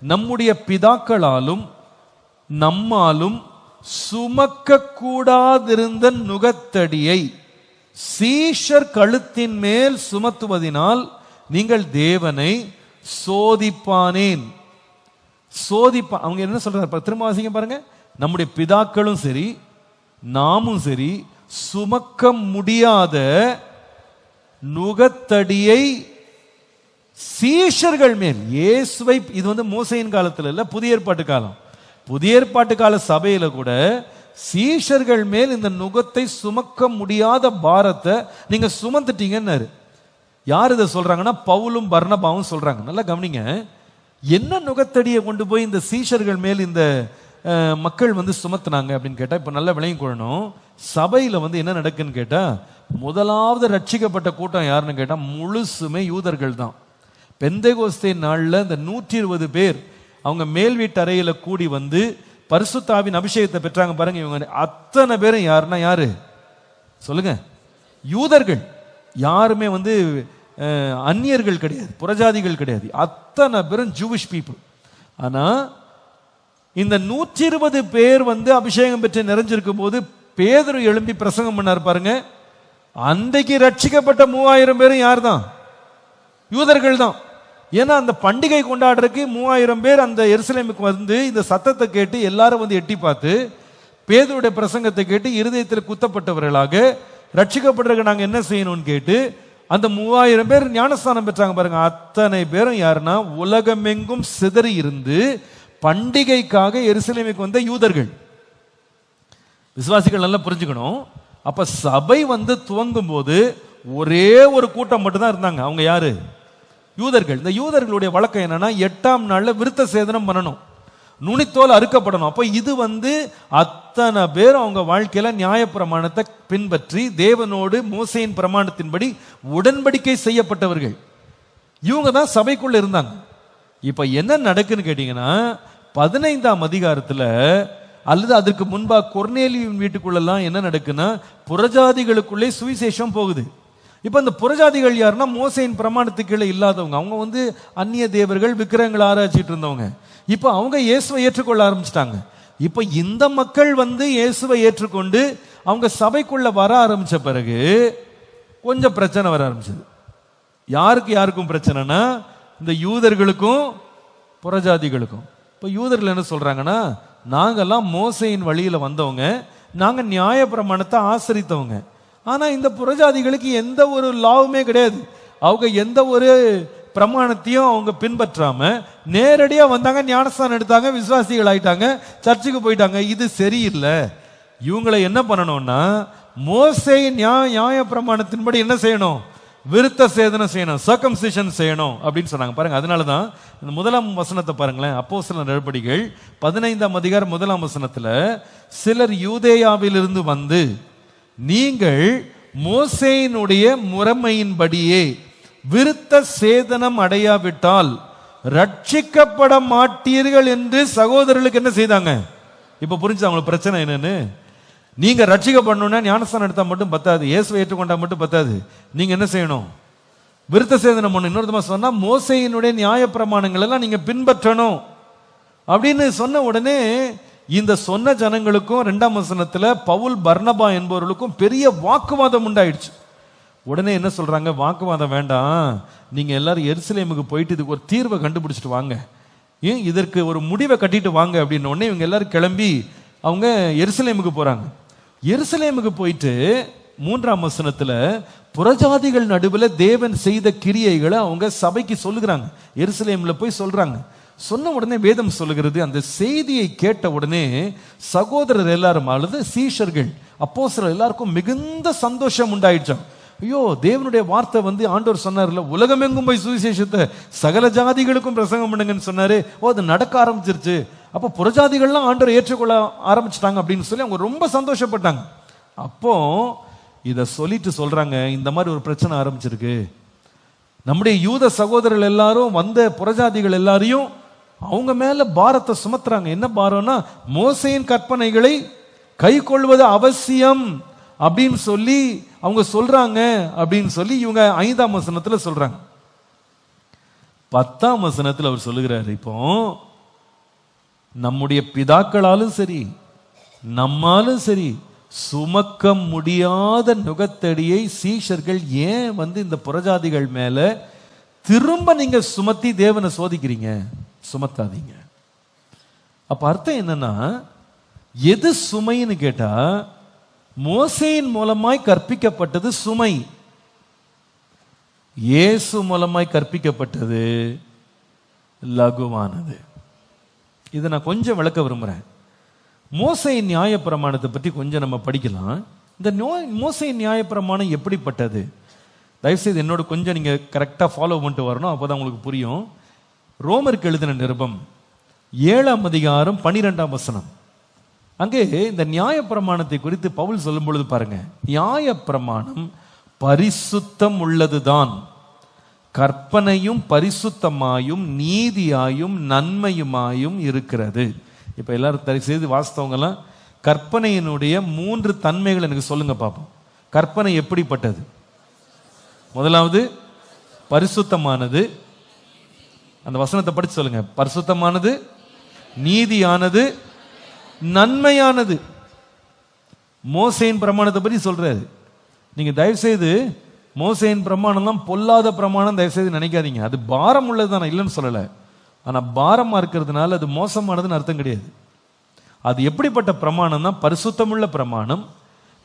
நம்முடைய பிதாக்களாலும் நம்மாலும் சுமக்க கூடாதிருந்த நுகத்தடியை சீஷர் கழுத்தின் மேல் சுமத்துவதினால் நீங்கள் தேவனை சோதிப்பானேன். அவங்க என்ன சொல்றாரு திரும்ப வாசிங்க பாருங்க. நம்முடைய பிதாக்களும் சரி நாமும் சரி சுமக்க முடியாத நுகத்தடியை சீஷர்கள் மேல் இயேசுவை, இது மோசையின் காலத்துல இல்ல, புதிய ஏற்பாட்டு காலம். புதிய ஏற்பாட்டு கால சபையில கூட சீஷர்கள் மேல் இந்த நுகத்தை சுமக்க முடியாத பாரத்தை நீங்க சுமந்துட்டீங்கன்னாரு. யார் இதை சொல்றாங்கன்னா பவுலும் பர்னபாவும் சொல்றாங்க. நல்லா கவனிங்க, என்ன நுகத்தடியை கொண்டு போய் இந்த சீஷர்கள் மேல் இந்த மக்கள் சுமத்துனாங்க அப்படின்னு கேட்டா, இப்ப நல்ல விளங்கி கொள்ளணும். சபையில என்ன நடக்குன்னு கேட்டா, முதலாவது ரட்சிக்கப்பட்ட கூட்டம் யாருன்னு கேட்டா முழுசுமே யூதர்கள் தான். பெந்தேகோஸ்தே நாள்ல இந்த 120 பேர் அவங்க மேல் வீட்டு அறையில கூடி பரிசுத்தாவின் அபிஷேகத்தை பெற்றாங்க பாருங்க. இவங்க அத்தனை பேரும் யாருன்னா யாரு சொல்லுங்க? யூதர்கள். யாருமே அந்நியர்கள் கிடையாது, புறஜாதிகள் கிடையாது. அத்தனை பேரும் ஜூவிஷ் பீப்புள். ஆனா இந்த 120 பேர் அபிஷேகம் பெற்று நிறைஞ்சிருக்கும் போது பேதுரு எழும்பி பிரசங்கம் பண்ணார் பாருங்க. அன்றைக்கு ரட்சிக்கப்பட்ட 3000 பேரும் யார் தான்? யூதர்கள் தான். ஏன்னா அந்த பண்டிகை கொண்டாடுறதுக்கு 3000 பேர் அந்த எருசலேமுக்கு இந்த சத்தத்தை கேட்டு எல்லாரும் எட்டி பார்த்து பேதுருடைய பிரசங்கத்தை கேட்டு இருதயத்தில் குத்தப்பட்டவர்களாக ரட்சிக்கப்படுறதுக்கு நாங்க என்ன செய்யணும்னு கேட்டு அந்த 3000 பேர் ஞானஸ்தானம் பெற்றாங்க பாருங்க. அத்தனை பேரும் யாருன்னா உலகமெங்கும் சிதறி இருந்து பண்டிகைக்காக எருசலேமுக்கு வந்த யூதர்கள். விசுவாசிகள் நல்லா புரிஞ்சுக்கணும். அப்ப சபை துவங்கும் போது ஒரே ஒரு கூட்டம் மட்டும்தான் இருந்தாங்க. அவங்க யாரு? யூதர்கள். இந்த யூதர்களுடைய வழக்கம் என்னன்னா 8ஆம் நாள்ல விருத்த சேதனம் பண்ணணும், நுனித்தோல் அறுக்கப்படணும். அப்ப இது அத்தனை பேர் அவங்க வாழ்க்கையில நியாயப்பிரமாணத்தை பின்பற்றி தேவனோடு மோசேயின் பிரமாணத்தின்படி உடன்படிக்கை செய்யப்பட்டவர்கள். இவங்க தான் சபைக்குள்ள இருந்தாங்க. இப்ப என்ன நடக்குன்னு கேட்டீங்கன்னா, 15ஆம் அதிகாரத்துல அல்லது அதற்கு முன்பா கொர்நேலியின் வீட்டுக்குள்ளெல்லாம் என்ன நடக்குன்னா, புறஜாதிகளுக்குள்ளே சுவிசேஷம் போகுது. இப்ப இந்த புறஜாதிகள் யாருன்னா மோசேயின் பிரமாணத்துக்கு கீழே இல்லாதவங்க. அவங்க அந்நிய தேவர்கள் விக்கிரகங்களை ஆராய்ச்சிட்டு இருந்தவங்க. இப்ப அவங்க இயேசுவை ஏற்றுக்கொள்ள ஆரம்பிச்சிட்டாங்க. இப்ப இந்த மக்கள் இயேசுவை ஏற்றுக்கொண்டு அவங்க சபைக்குள்ள வர ஆரம்பிச்ச பிறகு கொஞ்சம் பிரச்சனை வர ஆரம்பிச்சது. யாருக்கும் பிரச்சனைனா இந்த யூதர்களுக்கும் புறஜாதிகளுக்கும். இப்ப யூதர்கள் என்ன சொல்றாங்கன்னா, நாங்கெல்லாம் மோசேயின் வழியில வந்தவங்க, நாங்க நியாய பிரமாணத்தை ஆசரித்தவங்க. ஆனா இந்த புறஜாதிகளுக்கு எந்த ஒரு லாவுமே கிடையாது. அவங்க எந்த ஒரு பிரமாணத்தையும் அவங்க பின்பற்றாம நேரடியா வந்தாங்க, ஞானஸ்தானம் எடுத்தாங்க, விசுவாசிகள் ஆயிட்டாங்க, சர்ச்சுக்கு போயிட்டாங்க. இது சரியில்லை. இவங்களை என்ன பண்ணணும்னா மோசேயின் நியாய பிரமாணத்தின்படி என்ன செய்யணும்? விருத்த சேதனம் செய்யணும், சர்க்கம்சிஷன் செய்யணும் அப்படின்னு சொன்னாங்க பாருங்க. அதனாலதான் இந்த 1ஆம் வசனத்தை பாருங்களேன். அப்போஸ்தலர் நடபடிகள் 15ஆம் அதிகாரம் 1ஆம் வசனத்துல, சிலர் யூதேயாவிலிருந்து நீங்கள் மோசேயினுடைய முறைமையின்படியே விருத்த சேதனம் அடையாவிட்டால் ரட்சிக்கப்பட மாட்டீர்கள் என்று சகோதரர்களுக்கு என்ன செய்தாங்க? இப்ப புரிஞ்சு அவங்களுக்கு பிரச்சனை என்னன்னு? நீங்க ரட்சிக்கப்படணும்னா ஞானஸ்தானம் எடுத்தா மட்டும் பத்தாது, இயேசுவை ஏற்றுக்கொண்டா மட்டும் பத்தாது. நீங்க என்ன செய்யணும்? விருத்த சேதனம் பண்ணணும். இன்னொரு சொன்னா மோசேயினுடைய நியாய பிரமாணங்கள் எல்லாம் நீங்க பின்பற்றணும் அப்படின்னு சொன்ன உடனே இந்த சொன்ன ஜனங்களுக்கும் 2ஆம் வசனத்துல பவுல் பர்னபா என்பவர்களுக்கும் பெரிய வாக்குவாதம் உண்டாயிடுச்சு. உடனே என்ன சொல்றாங்க? வாக்குவாதம் வேண்டாம், நீங்க எல்லாரும் எருசலேமுக்கு போயிட்டு இதுக்கு ஒரு தீர்வை கண்டுபிடிச்சிட்டு வாங்க, இதற்கு ஒரு முடிவை கட்டிட்டு வாங்க அப்படின்னு. உடனே இவங்க எல்லாரும் கிளம்பி அவங்க எருசலேமுக்கு போறாங்க. எருசலேமுக்கு போயிட்டு 3ஆம் வசனத்துல புறஜாதிகள் நடுவில் தேவன் செய்த கிரியைகளை அவங்க சபைக்கு சொல்லுகிறாங்க. எருசலேம்ல போய் சொல்றாங்க. சொன்ன உடனே வேதம் சொல்லுகிறது, அந்த செய்தியை கேட்ட உடனே சகோதரர் எல்லாரும் அல்லது சீஷர்கள் அப்போஸ்தலர் எல்லாருக்கும் மிகுந்த சந்தோஷம் உண்டாயிடுச்சாம். ஐயோ, தேவனுடைய வார்த்தை ஆண்டவர் சொன்னார்ல, உலகமெங்கும் போய் சுவிசேஷத்தை சகல ஜாதிகளுக்கும் பிரசங்கம் பண்ணுங்கன்னு சொன்னாரு. அது நடக்க ஆரம்பிச்சிருச்சு. அப்போ புறஜாதிகள்லாம் ஆண்டவர் ஏற்றுக்கொள்ள ஆரம்பிச்சிட்டாங்க அப்படின்னு சொல்லி அவங்க ரொம்ப சந்தோஷப்பட்டாங்க. அப்போ இதை சொல்லிட்டு சொல்றாங்க, இந்த மாதிரி ஒரு பிரச்சனை ஆரம்பிச்சிருக்கு. நம்முடைய யூத சகோதரர்கள் எல்லாரும் வந்த புறஜாதிகள் எல்லாரையும் அவங்க மேல பாரத்தை சுமத்துறாங்க. என்ன பாரம்னா, மோசேயின் கற்பனைகளை கை கொள்வது அவசியம் அப்படின்னு சொல்லி அவங்க சொல்றாங்க அப்படின்னு சொல்லி இவங்க 5ஆம் வசனத்துல சொல்றாங்க. 10ஆம் வசனத்தில் அவர் சொல்லுகிறார், இப்போ நம்முடைய பிதாக்களாலும் சரி நம்மாலும் சரி சுமக்க முடியாத நுகத்தடியை சீஷர்கள் ஏன் இந்த புறஜாதிகள் மேல திரும்ப நீங்க சுமத்தி தேவனை சோதிக்கிறீங்க? சுமத்தாதீங்க. அப்ப அர்த்தம் என்னன்னா, எது சுமைன்னு கேட்டா, மோசேயின் மூலமாய் கற்பிக்கப்பட்டது சுமை, இயேசு மூலமாய் கற்பிக்கப்பட்டது லகுவானது. இதை நான் கொஞ்சம் விளக்க விரும்புறேன். மோசேயின் நியாயப்பிரமாணத்தை பற்றி கொஞ்சம் நம்ம படிக்கலாம். இந்த மோசேயின் நியாயப்பிரமாணம் எப்படிப்பட்டது? தயவுசெய்து என்னோட கொஞ்சம் நீங்க கரெக்டா ஃபாலோ பண்ணிட்டு வரணும், அப்போதான் உங்களுக்கு புரியும். ரோமருக்கு எழுதின நிருபம் 7ஆம் அதிகாரம் 12ஆம் வசனம். அங்கே இந்த நியாயப்பிரமாணத்தை குறித்து பவுல் சொல்லும் பொழுது பாருங்க, நியாயப்பிரமாணம் பரிசுத்தம் உள்ளதுதான், கற்பனையும் பரிசுத்தமாயும் நீதியாயும் நன்மையுமாயும் இருக்கிறது. இப்ப எல்லாரும் தயவு செய்து வாசித்தவங்கலாம் கற்பனையினுடைய 3 தன்மைகள் எனக்கு சொல்லுங்க பார்ப்போம். கற்பனை எப்படிப்பட்டது? முதலாவது பரிசுத்தமானது. அந்த வசனத்தை படிச்சு சொல்லுங்க. பரிசுத்தமானது, நீதியானது, நன்மையானது. மோசேயின் பிரமாணத்தை பற்றி சொல்றாரு. நீங்க தயவு செய்து மோசேயின் பிரமாணம் தான் பொல்லாத பிரமாணம் தயவு செய்து நினைக்காதீங்க. அது பாரம் உள்ளது தான், இல்லைன்னு சொல்லலை. ஆனா பாரமா இருக்கிறதுனால அது மோசமானதுன்னு அர்த்தம் கிடையாது. அது எப்படிப்பட்ட பிரமாணம் தான்? பரிசுத்தமுள்ள பிரமாணம்,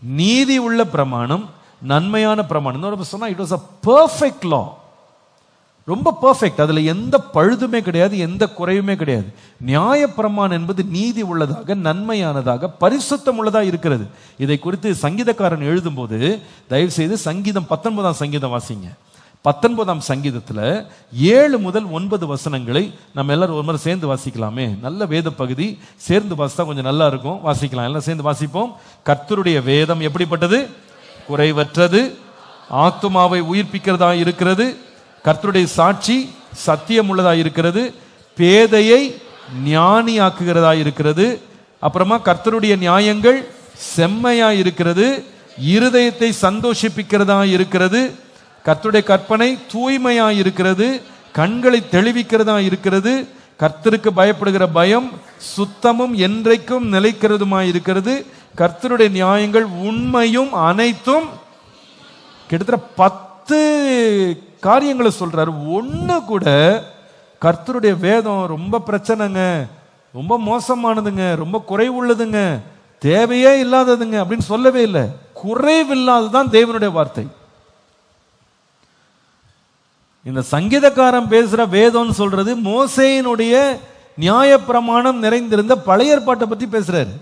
நீதி உள்ள பிரமாணம், நன்மையான பிரமாணம். சொன்னா it was a perfect law, ரொம்ப பெர்ஃபெக்ட். அதுல எந்த பழுதுமே கிடையாது, எந்த குறையுமே கிடையாது. நியாயப்பிரமாணம் என்பது நீதி உள்ளதாக, நன்மையானதாக, பரிசுத்தம் உள்ளதாக இருக்கிறது. இதை குறித்து சங்கீதக்காரன் எழுதும் போது தயவு செய்து சங்கீதம் 19ஆம் சங்கீதம் வாசிங்க. 19ஆம் சங்கீதத்தில் 7 முதல் 9 வசனங்களை நம்ம எல்லாரும் ஒரு முறை சேர்ந்து வாசிக்கலாமே. நல்ல வேத பகுதி, சேர்ந்து வாசித்தா கொஞ்சம் நல்லா இருக்கும். வாசிக்கலாம், எல்லாம் சேர்ந்து வாசிப்போம். கர்த்தருடைய வேதம் எப்படிப்பட்டது? குறைவற்றது, ஆத்துமாவை உயிர்ப்பிக்கிறதா இருக்கிறது. கர்த்தருடைய சாட்சி சத்தியம் உள்ளதா இருக்கிறது. பேதையை ஞானியாக்குகிறதா இருக்கிறது. அப்புறமா கர்த்தருடைய நியாயங்கள் செம்மையா இருக்கிறது, இருதயத்தை சந்தோஷிப்பிக்கிறதா இருக்கிறது. கர்த்தருடைய கற்பனை தூய்மையா இருக்கிறது, கண்களை தெளிவிக்கிறதா இருக்கிறது. கர்த்தருக்கு பயப்படுகிற பயம் சுத்தமும் என்றைக்கும் நிலைக்கிறதுமா இருக்கிறது. கர்த்தருடைய நியாயங்கள் உண்மையும் அனைத்தும். கிட்டத்தட்ட 10 காரியங்களை சொல்றாரு. ஒண்ணு கூட கர்த்தருடைய வேதம் ரொம்ப பிரச்சனைங்க, ரொம்ப மோசமானதுங்க, ரொம்ப குறைவுள்ளதுங்க, தேவையே இல்லாததுங்க அப்படின்னு சொல்லவே இல்லை. குறைவில்லாததுதான் தேவனுடைய வார்த்தை. இந்த சங்கீதக்காரன் பேசுற வேதம்னு சொல்றது மோசேயினுடைய நியாயப்பிரமாணம் நிறைந்திருந்த பழைய ஏற்பாட்டை பற்றி பேசுறாரு.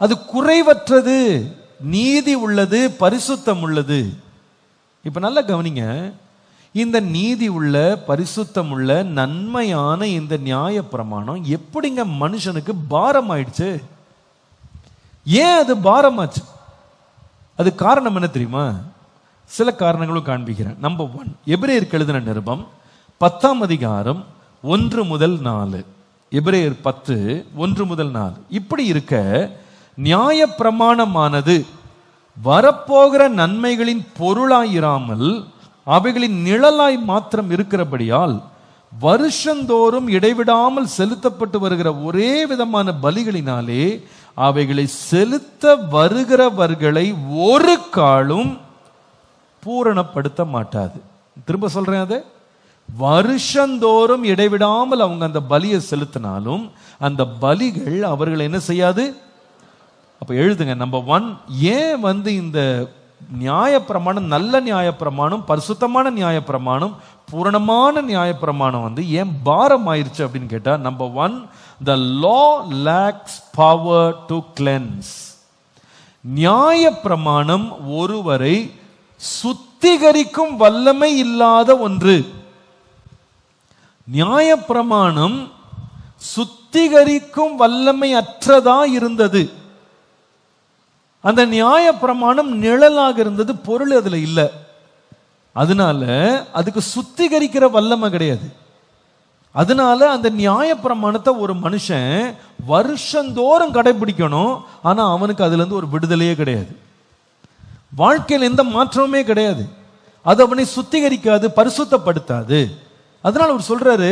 அது குறைவற்றது, நீதி உள்ளது, பரிசுத்தம் உள்ளது. இப்ப நல்லா கவனிங்க, இந்த நீதி உள்ள, பரிசுத்தம் உள்ள, நன்மையான இந்த நியாயப்பிரமாணம் எப்படிங்க மனுஷனுக்கு பாரம் ஆயிடுச்சு? ஏன் அது பாரமாச்சு? அது காரணம் என்ன தெரியுமா? சில காரணங்களும் காண்பிக்கிறேன். நம்பர் 1, எபிரேயருக்கு எழுதின நிருபம் 10ஆம் அதிகாரம் 1 முதல் 4. எபிரேயர் 10 1 முதல் 4. இப்படி இருக்க நியாயப்பிரமாணமானது வரப்போகிற நன்மைகளின் பொருளாயிராமல் அவைகளின் நிழலாய் மாத்திரம் இருக்கிறபடியால் வருஷந்தோறும் இடைவிடாமல் செலுத்தப்பட்டு வருகிற ஒரே விதமான பலிகளினாலே அவைகளை செலுத்த வருகிறவர்களை ஒரு காலும் பூரணப்படுத்த மாட்டாது. திரும்ப சொல்றேன், அது வருஷந்தோறும் இடைவிடாமல் அவங்க அந்த பலியை செலுத்தினாலும் அந்த பலிகள் அவர்களை என்ன செய்யாது? அப்ப எழுதுங்க. நம்பர் 1, ஏன் இந்த நியாயப்பிரமாணம், நல்ல நியாயப்பிரமாணம், பரிசுத்தமான நியாயப்பிரமாணம், பூரணமான நியாயப்பிரமாணம் ஏன் பாரம் ஆயிருச்சு அப்படின்னு கேட்டா, number 1, the law lacks power to cleanse. நியாயப்பிரமாணம் ஒருவரை சுத்திகரிக்கும் வல்லமை இல்லாத ஒன்று. நியாயப்பிரமாணம் சுத்திகரிக்கும் வல்லமை அற்றதா இருந்தது. அந்த நியாயப்பிரமாணம் நிழலாக இருந்தது, பொருள் அதுல இல்லை. அதனால அதுக்கு சுத்திகரிக்கிற வல்லமை கிடையாது. அதனால அந்த நியாயப்பிரமாணத்தை ஒரு மனுஷன் வருஷந்தோறும் கடைபிடிக்கணும். ஆனா அவனுக்கு அதுல இருந்து ஒரு விடுதலையே கிடையாது, வாழ்க்கையில் எந்த மாற்றமுமே கிடையாது. அது அவனை சுத்திகரிக்காது, பரிசுத்தப்படுத்தாது. அதனால அவர் சொல்றாரு,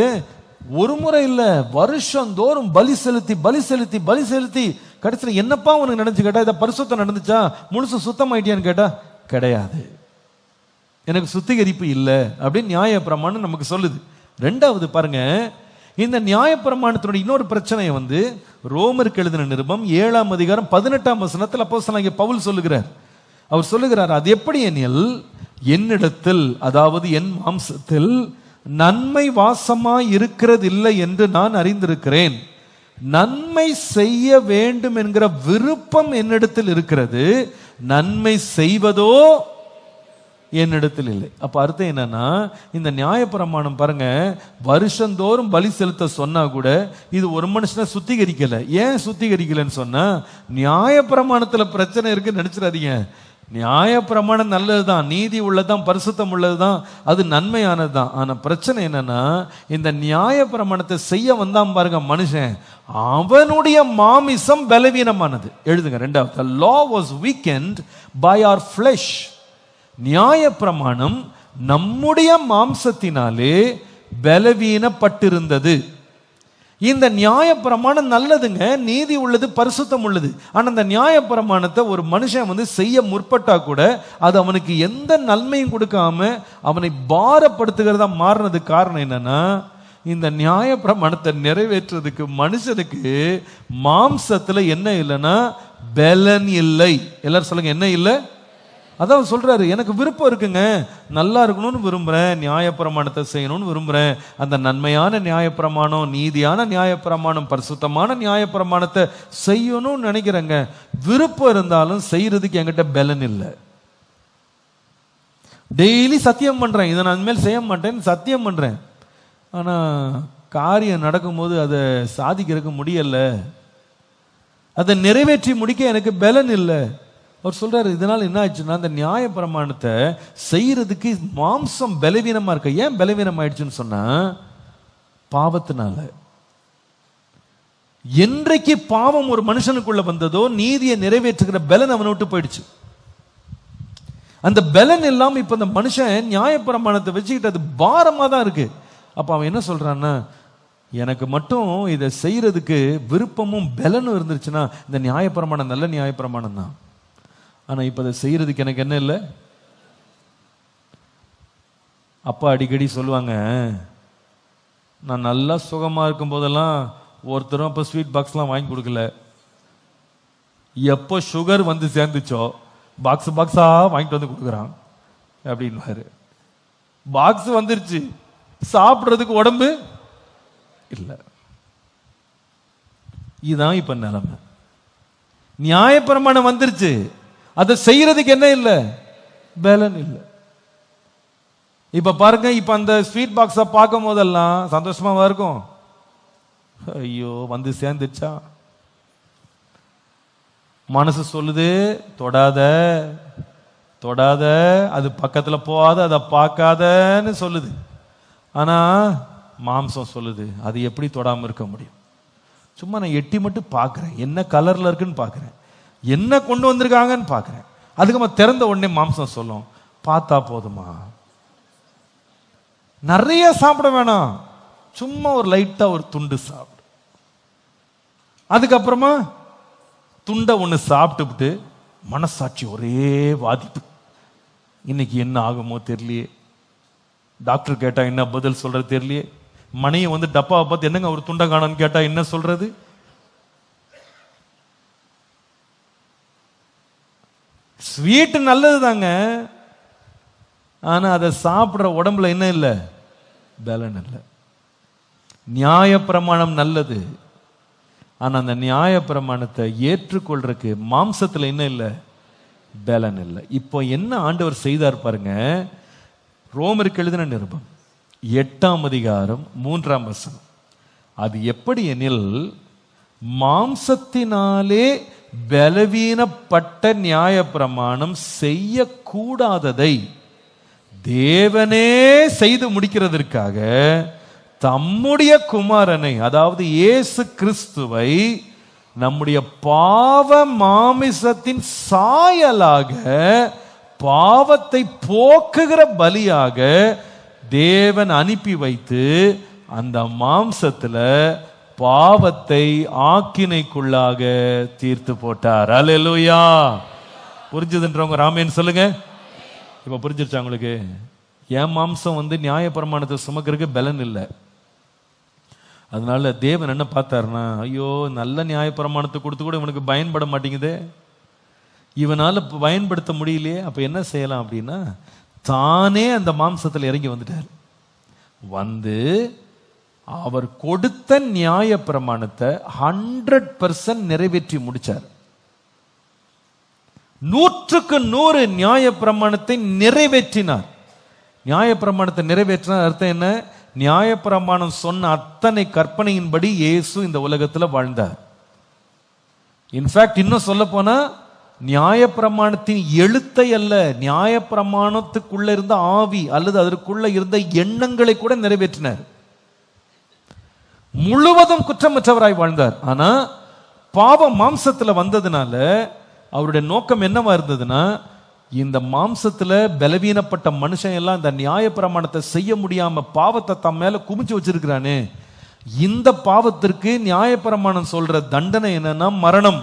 ஒரு முறை இல்ல, வருஷம் தோறும் பலி செலுத்தி பலி செலுத்தி பலி செலுத்தி கடைசியில் என்னப்பா உனக்கு நடந்துச்சு கேட்டா, இதை பரிசுத்தம் நடந்துச்சா, முழுசு சுத்தமாயிட்டியான்னு கேட்டா கிடையாது, எனக்கு சுத்திகரிப்பு இல்லை அப்படின்னு நியாயப்பிரமாணம் நமக்கு சொல்லுது. ரெண்டாவது பாருங்க, இந்த நியாயப்பிரமாணத்தினுடைய இன்னொரு பிரச்சனையை ரோமருக்கு எழுதின நிருபம் 7ஆம் அதிகாரம் 18ஆம் வசனத்தில் அப்போஸ்தலனாகிய பவுல் சொல்லுகிறார். அவர் சொல்லுகிறார், அது எப்படி எனில், என்னிடத்தில் அதாவது என் மாம்சத்தில் நன்மை வாசமாய் இருக்கிறது இல்லை என்று நான் அறிந்திருக்கிறேன், நன்மை செய்ய வேண்டும் என்கிற விருப்பம் என்னிடத்தில் இருக்கிறது, நன்மை செய்வதோ என்னிடத்தில் இல்லை. அப்ப அர்த்தம் என்னன்னா, இந்த நியாயப்பிரமாணம் பாருங்க, வருஷந்தோறும் பலி செலுத்த சொன்னா கூட இது ஒரு மனுஷனை சுத்திகரிக்கல. ஏன் சுத்திகரிக்கலன்னு சொன்னா, நியாயப்பிரமாணத்துல பிரச்சனை இருக்குன்னு நினைச்சிடாதீங்க. நியாயப்பிரமாணம் நல்லதுதான், நீதி உள்ளதுதான், பரிசுத்தம் உள்ளதுதான், அது நன்மையானதுதான். ஆனா பிரச்சனை என்னன்னா, இந்த நியாயப்பிரமாணத்தை செய்ய வந்தான் பாருங்க மனுஷன், அவனுடைய மாமிசம் பலவீனமானது. எழுதுங்க ரெண்டாவது, the law was weakened by our flesh. நியாயப்பிரமாணம் நம்முடைய மாம்சத்தினாலே பலவீனப்பட்டிருந்தது. இந்த நியாயப்பிரமாணம் நல்லதுங்க, நீதி உள்ளது, பரிசுத்தம் உள்ளது. ஆனா இந்த நியாயப்பிரமாணத்தை ஒரு மனுஷன் செய்ய முற்பட்டா கூட அது அவனுக்கு எந்த நன்மையும் கொடுக்காம அவனை பாரப்படுத்துகிறதா மாறினதுக்கு காரணம் என்னன்னா, இந்த நியாயப்பிரமாணத்தை நிறைவேற்றுறதுக்கு மனுஷனுக்கு மாம்சத்துல என்ன இல்லைன்னா பலன் இல்லை. எல்லாரும் சொல்லுங்க, என்ன இல்லை? அதான் சொல்றாரு, எனக்கு விருப்பம் இருக்குங்க, நல்லா இருக்கணும்னு விரும்புறேன், நியாயப்பிரமாணத்தை செய்யணும்னு விரும்புறேன், அந்த நன்மையான நியாயப்பிரமாணம், நீதியான நியாயப்பிரமாணம், பரிசுத்தமான நியாயப்பிரமாணத்தை செய்யணும்னு நினைக்கிறேங்க. விருப்பம் இருந்தாலும் செய்யறதுக்கு என்கிட்ட பலன் இல்லை. டெய்லி சத்தியம் பண்றேன், இதை நான் இனிமேல் செய்ய மாட்டேன்னு சத்தியம் பண்றேன், ஆனா காரியம் நடக்கும்போது அதை சாதிக்கிறதுக்கு முடியல, அதை நிறைவேற்றி முடிக்க எனக்கு பலன் இல்லை. அவர் சொல்றாரு, இதனால என்ன ஆயிடுச்சுன்னா, அந்த நியாயப்பிரமாணத்தை செய்யறதுக்கு மாம்சம் பலவீனமா இருக்க. ஏன் பலவீனம் ஆயிடுச்சுன்னு சொன்னா, பாவத்தினால. என்றைக்கு பாவம் ஒரு மனுஷனுக்குள்ள வந்ததோ நீதியை நிறைவேற்றுகிற பலன் அவனை விட்டு போயிடுச்சு. அந்த பலன் இல்லாம இப்ப இந்த மனுஷன் நியாயப்பிரமாணத்தை வச்சுக்கிட்டு அது பாரமா தான் இருக்கு. அப்ப அவன் என்ன சொல்றான்னா, எனக்கு மட்டும் இதை செய்யறதுக்கு விருப்பமும் பலனும் இருந்துருச்சுன்னா இந்த நியாயப்பிரமாணம் நல்ல நியாயப்பிரமாணம் தான். ஆனா இப்ப அதை செய்யறதுக்கு எனக்கு என்ன இல்லை. அப்பா அடிக்கடி சொல்லுவாங்க, நான் நல்லா சுகமா இருக்கும் போதெல்லாம் ஒருத்தரும் அப்ப ஸ்வீட் பாக்ஸ்லாம் வாங்கி கொடுக்கல, எப்போ சுகர் சேர்ந்துச்சோ பாக்ஸ் பாக்ஸா வாங்கிட்டு வந்து கொடுக்குறான் அப்படின்னு. பாக்ஸ் வந்துருச்சு, சாப்பிடுறதுக்கு உடம்பு இல்லை. இதுதான் இப்ப நிலைமை. நியாயப்பிரமாணம் வந்துருச்சு, அதை செய்யறதுக்கு என்ன இல்லை, பலன் இல்லை. இப்ப பாருங்க, இப்ப அந்த ஸ்வீட் பாக்ஸ பார்க்கும் போதெல்லாம் சந்தோஷமா இருக்கும், ஐயோ சேர்ந்துச்சா. மனசு சொல்லுது, தொடாத தொடாத, அது பக்கத்துல போகாத, அதை பார்க்காதன்னு சொல்லுது. ஆனா மாம்சம் சொல்லுது, அது எப்படி தொடாம இருக்க முடியும். சும்மா நான் எட்டி மட்டும் பார்க்கிறேன், என்ன கலர்ல இருக்குன்னு பார்க்கிறேன், என்ன கொண்டு வந்திருக்காங்கன்னு பார்க்கிறேன். அதுக்கு திறந்த உடனே மாம்சம் சொல்லும், பார்த்தா போதுமா, நிறைய சாப்பிட வேணாம், சும்மா ஒரு லைட்டா ஒரு துண்டு சாப்பிடு. அதுக்கப்புறமா துண்டை ஒன்று சாப்பிட்டுவிட்டு மனசாட்சி ஒரே வாதிப்பு, இன்னைக்கு என்ன ஆகுமோ தெரியலையே, டாக்டர் கேட்டா என்ன பதில் சொல்றது தெரியலையே, மனையை டப்பாவை பார்த்து என்னங்க ஒரு துண்டை காணான்னு கேட்டா என்ன சொல்றது. ஸ்வீட் நல்லது தாங்க, ஆனா அதை சாப்பிடுற உடம்புல என்ன இல்லை, பலன் இல்லை. நியாயப்பிரமாணம் நல்லது, ஆனா அந்த நியாயப்பிரமாணத்தை ஏற்றுக்கொள்றதுக்கு மாம்சத்துல என்ன இல்லை, பலன் இல்லை. இப்போ என்ன ஆண்டவர் செய்தார் பாருங்க, ரோமருக்கு எழுதின நிருபம் 8ஆம் அதிகாரம் 3ஆம் வசனம். அது எப்படி எனில், மாம்சத்தினாலே பலவீனப்பட்ட நியாயப்பிரமாணம் செய்யக்கூடாததை தேவனே செய்து முடிக்கிறதற்காக தம்முடைய குமாரனை, அதாவது இயேசு கிறிஸ்துவை நம்முடைய பாவ மாமிசத்தின் சாயலாக, பாவத்தை போக்குகிற பலியாக தேவன் அனுப்பி வைத்து அந்த மாம்சத்துல பாவத்தை ஆக்கினைக்குள்ளாக தீர்த்து போட்டார். அல்லேலூயா. புரிஞ்சதுன்றவங்க ராமேன்னு சொல்லுங்க. இப்ப புரிஞ்சிருச்சா உங்களுக்கு? என் மாம்சம் நியாயப்பிரமாணத்தை சுமக்கிறதுக்கு பலன் இல்லை. அதனால தேவன் என்ன பார்த்தாருன்னா, ஐயோ நல்ல நியாயப்பிரமாணத்தை கொடுத்து கூட இவனுக்கு பயன்பட மாட்டேங்குது, இவனால பயன்படுத்த முடியலையே, அப்ப என்ன செய்யலாம் அப்படின்னா தானே அந்த மாம்சத்தில் இறங்கி வந்துட்டார். அவர் கொடுத்த நியாயப்பிரமாணத்தை 100% நிறைவேற்றி முடிச்சார். 100% நியாயப்பிரமாணத்தை நிறைவேற்றினார். நியாயப்பிரமாணத்தை நிறைவேற்றினார் அர்த்தம் என்ன? நியாயப்பிரமாணம் சொன்ன அத்தனை கற்பனையின்படி இயேசு இந்த உலகத்தில் வாழ்ந்தார். இன்ஃபேக்ட் இன்னும் சொல்ல போனா நியாயப்பிரமாணத்தின் எழுத்தை அல்ல, நியாயப்பிரமாணத்துக்குள்ள இருந்த ஆவி அல்லது அதற்குள்ள இருந்த எண்ணங்களை கூட நிறைவேற்றினார். முழுவதும் குற்றமற்றவராய் வாழ்ந்தார். ஆனா பாவ மாம்சத்துல வந்ததுனால அவருடைய நோக்கம் என்னவா இருந்ததுன்னா, இந்த மாம்சத்துல பலவீனப்பட்ட மனுஷன் எல்லாம் இந்த நியாயப்பிரமாணத்தை செய்ய முடியாம பாவத்தை தம் மேல குமிச்சு வச்சிருக்கிறானே, இந்த பாவத்திற்கு நியாயப்பிரமாணம் சொல்ற தண்டனை என்னன்னா மரணம்.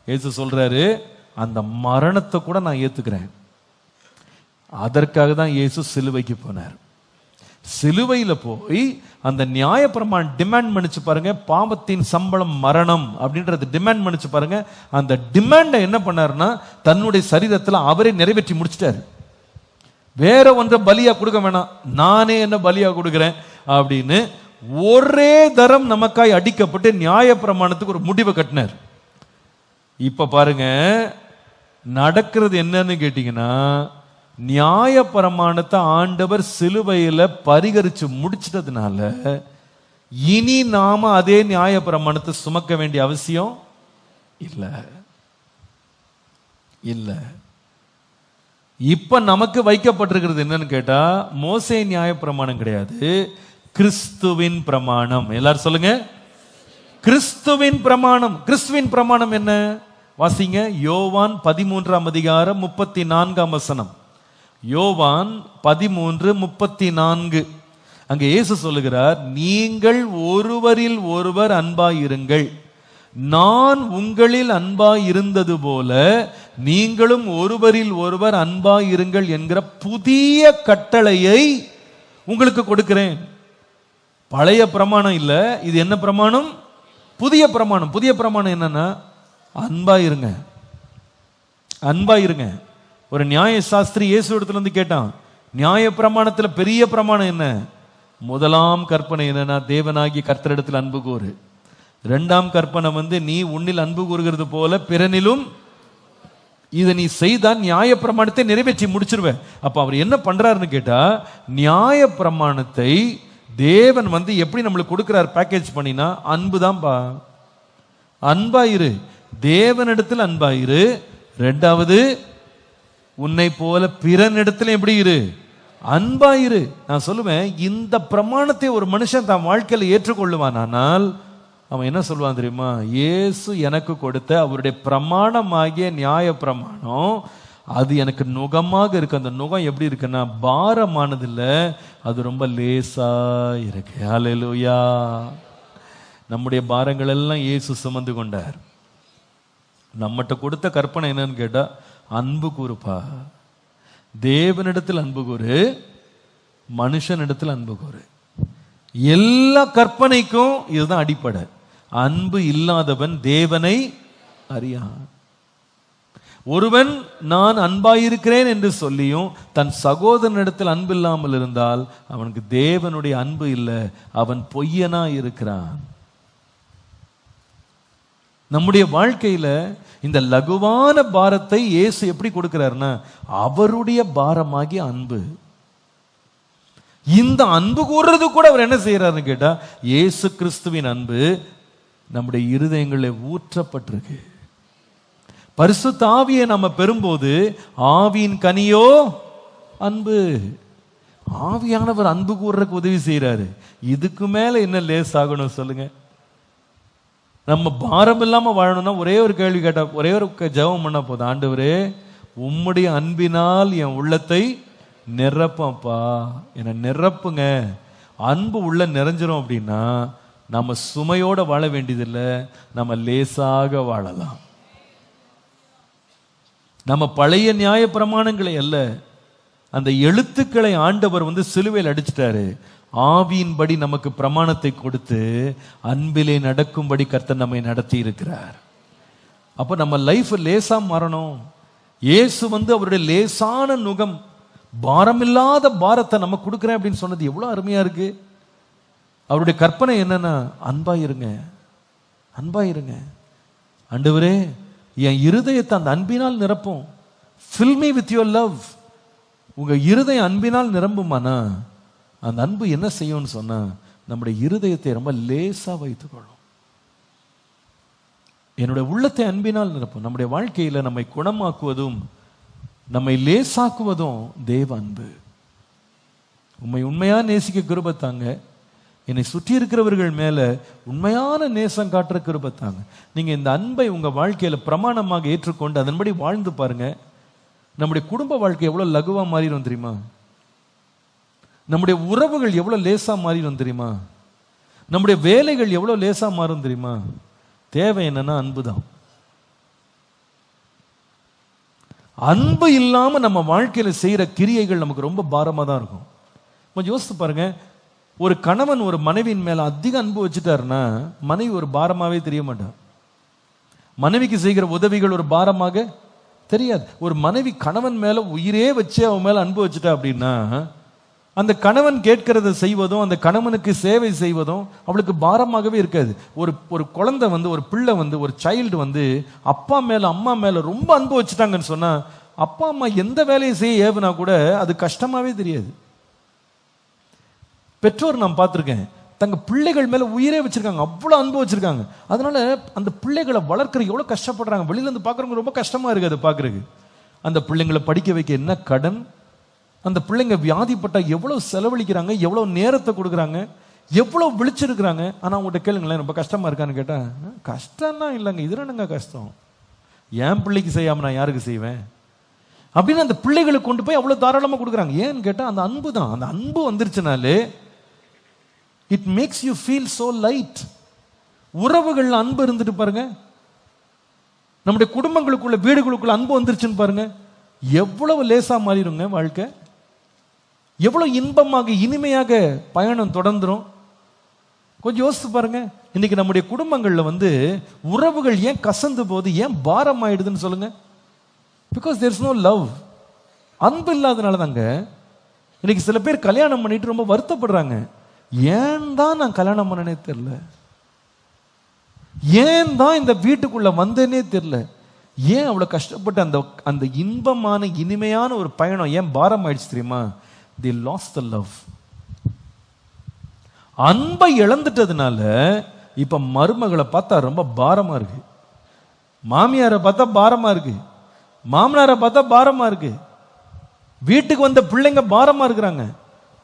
இயேசு சொல்றாரு, அந்த மரணத்தை கூட நான் ஏத்துக்கிறேன். அதற்காக தான் இயேசு சிலுவைக்கு போனார். சிலுவையில போய் அந்த நியாயப்பிரமாணம் டிமாண்ட் பண்ணிச்சு பாருங்க, பாவத்தின் சம்பளம் மரணம் அப்படின்றது டிமாண்ட் பண்ணிச்சு பாருங்க. அந்த டிமாண்டை என்ன பண்ணாருன்னா தன்னுடைய சரீரத்தில் அவரே நிறைவேற்றி முடிச்சிட்டாரு. வேற ஒன்றை பலியா கொடுக்க வேணாம், நானே என்ன பலியா கொடுக்கிறேன் அப்படின்னு ஒரே தரம் நமக்காய் அடிக்கப்பட்டு நியாயப்பிரமாணத்துக்கு ஒரு முடிவை கட்டினார். இப்ப பாருங்க நடக்கிறது என்னன்னு கேட்டீங்கன்னா, நியாயப்பிரமாணத்தை ஆண்டவர் சிலுவையில பரிகரிச்சு முடிச்சிட்டதுனால இனி நாம அதே நியாயப்பிரமாணத்தை சுமக்க வேண்டிய அவசியம் இல்ல. இப்ப நமக்கு வைக்கப்பட்டிருக்கிறது என்னன்னு கேட்டா, மோசே நியாயப்பிரமாணம் கிடையாது, கிறிஸ்துவின் பிரமாணம். எல்லாரும் சொல்லுங்க, கிறிஸ்துவின் பிரமாணம். கிறிஸ்துவின் பிரமாணம் என்ன? வாசிங்க, யோவான் 13:34. யோவான் 13:34. அங்க இயேசு சொல்லுகிறார், நீங்கள் ஒருவரில் ஒருவர் அன்பாயிருங்கள், நான் உங்களில் அன்பாயிருந்தது போல நீங்களும் ஒருவரில் ஒருவர் அன்பாயிருங்கள் என்கிற புதிய கட்டளையை உங்களுக்கு கொடுக்கிறேன். பழைய பிரமாணம் இல்ல, இது என்ன பிரமாணம்? புதிய பிரமாணம். புதிய பிரமாணம் என்னன்னா அன்பாயிருங்க, அன்பாயிருங்க. ஒரு நியாய சாஸ்திரி இயேசு இடத்துல இருந்து கேட்டான், நியாய பிரமாணத்துல பெரிய பிரமாணம் என்ன? முதலாம் கற்பனை என்னன்னா, தேவனாகிய கர்த்தரிடத்தில் அன்பு கூறு. இரண்டாம் கற்பனை நீ உன்னில் அன்பு கூறுகிறது போல பிறனிலும். இதை நீ செய்தான் நியாய பிரமாணத்தை நிறைவேற்றி முடிச்சிருவேன். அப்ப அவர் என்ன பண்றாருன்னு கேட்டா, நியாய பிரமாணத்தை தேவன் எப்படி நம்மளுக்கு கொடுக்கிறார் பேக்கேஜ் பண்ணினா, அன்பு தான்பா, அன்பாயிரு, தேவனிடத்தில் அன்பாயிரு. ரெண்டாவது, உன்னை போல பிறனிடத்துல எப்படி இரு? அன்பாயிரு. நான் சொல்லுவேன், இந்த பிரமாணத்தை ஒரு மனுஷன் தான் வாழ்க்கையில் ஏற்றுக்கொள்ளுவானால் அவன் என்ன சொல்லுவான் தெரியுமா? இயேசு எனக்கு கொடுத்த அவருடைய பிரமாணமாகிய நியாய பிரமாணம் அது எனக்கு நுகமாக இருக்கு. அந்த நுகம் எப்படி இருக்குன்னா, பாரமானது இல்லை, அது ரொம்ப லேசா இருக்கு. ஹல்லேலூயா. நம்முடைய பாரங்கள் எல்லாம் இயேசு சுமந்து கொண்டார். நம்மகிட்ட கொடுத்த கற்பனை என்னன்னு கேட்டா, அன்பு கூறுப்பா, தேவனிடத்தில் அன்பு கூறு, மனுஷனிடத்தில் அன்பு கூறு. எல்லா கற்பனைக்கும் இதுதான் அடிப்படை. அன்பு இல்லாதவன் தேவனை அறியான். ஒருவன் நான் அன்பாயிருக்கிறேன் என்று சொல்லியும் தன் சகோதரனிடத்தில் அன்பு இல்லாமல் இருந்தால் அவனுக்கு தேவனுடைய அன்பு இல்லை, அவன் பொய்யனா இருக்கிறான். நம்முடைய வாழ்க்கையில இந்த லகுவான பாரத்தை இயேசு எப்படி கொடுக்கிறார்னா, அவருடைய பாரமாகிய அன்பு. இந்த அன்பு கூறுறது கூட அவர் என்ன செய்யறாருன்னு கேட்டா, இயேசு கிறிஸ்துவின் அன்பு நம்முடைய இருதயங்களில் ஊற்றப்பட்டிருக்கு. பரிசுத்த ஆவியை நம்ம பெறும்போது ஆவியின் கனியோ அன்பு. ஆவியானவர் அன்பு கூறுறதுக்கு உதவி செய்யறாரு. இதுக்கு மேல என்ன லேஸ் ஆகணும் சொல்லுங்க? நம்ம பாரம் இல்லாம வாழணும்னா ஒரே ஒரு கேள்வி கேட்டா, ஒரே ஒரு ஜெபம் பண்ணா போதும். ஆண்டவரே, உம்முடைய அன்பினால் என் உள்ளத்தை நிரப்பப்பா, என்னை நிரப்புங்க. அன்பு உள்ள நிறைஞ்சிரும் அப்படின்னா நம்ம சுமையோட வாழ வேண்டியதில்லை, நம்ம லேசாக வாழலாம். நம்ம பழைய நியாய பிரமாணங்களை அல்ல, அந்த எழுத்துக்களை ஆண்டவர் சிலுவையில் அடிச்சிட்டாரு. ஆவியின்படி நமக்கு பிரமாணத்தை கொடுத்து அன்பிலே நடக்கும்படி கர்த்தர் நம்மை நடத்தி இருக்கிறார். அப்ப நம்ம லைஃப் லேசா மாறணும். இயேசு அவருடைய லேசான நுகம், பாரமில்லாத பாரத்தை நம்ம கொடுக்கிறேன் அப்படின்னு சொன்னது எவ்வளவு அருமையா இருக்கு. அவருடைய கற்பனை என்னன்னா, அன்பாயிருங்க, அன்பாயிருங்க. ஆண்டவரே, என் இருதயத்தை அந்த அன்பினால் நிரப்பும். fill me with your love. உங்க இருதயம் அன்பினால் நிரம்புமானா அந்த அன்பு என்ன செய்யும்னு சொன்னா நம்முடைய இருதயத்தை ரொம்ப லேசா வைத்துக்கொள்ளும். என்னுடைய உள்ளத்தை அன்பினால் நிரப்பும். நம்முடைய வாழ்க்கையில நம்மை குணமாக்குவதும் நம்மை லேசாக்குவதும் தேவ அன்பு. உண்மையா நேசிக்க கிருபை தாங்க. என்னை சுற்றி இருக்கிறவர்கள் மேல உண்மையான நேசம் காட்டுற கிருபை தாங்க. நீங்க இந்த அன்பை உங்க வாழ்க்கையில பிரமாணமாக ஏற்றுக்கொண்டு அதன்படி வாழ்ந்து பாருங்க. நம்முடைய குடும்ப வாழ்க்கை எவ்வளவு லகுவா மாறிடும் தெரியுமா? நம்முடைய உறவுகள் எவ்வளவு லேசா மாறிடும் தெரியுமா? நம்முடைய வேலைகள் எவ்வளவு லேசா மாறும் தெரியுமா? தேவை என்னன்னா அன்பு தான். அன்பு இல்லாம நம்ம வாழ்க்கையில செய்யற கிரியைகள் நமக்கு ரொம்ப பாரமா தான் இருக்கும். கொஞ்சம் யோசித்து பாருங்க, ஒரு கணவன் ஒரு மனைவியின் மேல அதிக அன்பு வச்சுட்டாருன்னா மனைவி ஒரு பாரமாவே தெரிய மாட்டார். மனைவிக்கு செய்கிற உதவிகள் ஒரு பாரமாக தெரியாது. ஒரு மனைவி கணவன் மேல உயிரே வச்சு அவன் மேல அன்பு வச்சுட்டா அப்படின்னா அந்த கணவன் கேட்கிறத செய்வதும் அந்த கணவனுக்கு சேவை செய்வதும் அவளுக்கு பாரமாகவே இருக்காது. ஒரு குழந்தை ஒரு பிள்ளை ஒரு சைல்டு அப்பா மேல அம்மா மேல ரொம்ப அன்பு வச்சுட்டாங்கன்னு சொன்னா அப்பா அம்மா எந்த வேலையை செய்ய ஏவுனா கூட அது கஷ்டமாவே தெரியாது. பெற்றோர் நான் பார்த்திருக்கேன், தங்க பிள்ளைகள் மேல உயிரே வச்சிருக்காங்க, அவ்வளவு அன்பு வச்சிருக்காங்க. அதனால அந்த பிள்ளைகளை வளர்க்கிற எவ்வளவு கஷ்டப்படுறாங்க. வெளியில இருந்து பாக்குறவங்க ரொம்ப கஷ்டமா இருக்கு அதை பாக்குறதுக்கு. அந்த பிள்ளைங்களை படிக்க வைக்க என்ன கடன், அந்த பிள்ளைங்க வியாதிப்பட்டா எவ்வளவு செலவழிக்கிறாங்க, எவ்வளவு நேரத்தை கொடுக்குறாங்க, எவ்வளவு விழிச்சிருக்கிறாங்க. ஆனா அவங்ககிட்ட கேளுங்களேன், ரொம்ப கஷ்டமா இருக்கான்னு கேட்டா கஷ்டம்னா இல்லைங்க, இது என்னங்க கஷ்டம், என் பிள்ளைக்கு செய்யாம நான் யாருக்கு செய்வேன் அப்படின்னு அந்த பிள்ளைகளுக்கு கொண்டு போய் அவ்வளவு தாராளமா கொடுக்குறாங்க. ஏன்னு கேட்டா அந்த அன்பு தான். அந்த அன்பு வந்துருச்சுனாலே it makes you feel so light. உறவுகள் அன்பு இருந்துட்டு பாருங்க, நம்முடைய குடும்பங்களுக்குள்ள வீடுகளுக்குள்ள அன்பு வந்துருச்சுன்னு பாருங்க, எவ்வளவு லேசா மாறிடுங்க வாழ்க்கை, எவ்வளவு இன்பமாக இனிமையாக பயணம் தொடர்ந்துரும். கொஞ்சம் யோசித்து பாருங்க, இன்னைக்கு நம்முடைய குடும்பங்கள்ல உறவுகள் ஏன் கசந்து போகுது, ஏன் பாரம் ஆயிடுதுன்னு சொல்லுங்க. Because there is no love. அன்பு இல்லாதனால தாங்க இன்னைக்கு சில பேர் கல்யாணம் பண்ணிட்டு ரொம்ப வருத்தப்படுறாங்க. ஏன் தான் நான் கல்யாணம் பண்ணனே தெரியல, ஏன் தான் இந்த வீட்டுக்குள்ள வந்தேனே தெரியல, ஏன் அவ்வளவு கஷ்டப்பட்டு அந்த அந்த இன்பமான இனிமையான ஒரு பயணம் ஏன் பாரம் ஆயிடுச்சு தெரியுமா? they lost the love. அன்பை இழந்துட்டதுனால இப்ப மருமகளை பார்த்தா ரொம்ப பாரமா இருக்கு, மாமியாரை பார்த்தா பாரமா இருக்கு, மாமனாரை பார்த்தா பாரமா இருக்கு, வீட்டுக்கு வந்த பிள்ளைங்க பாரமா இருக்கிறாங்க,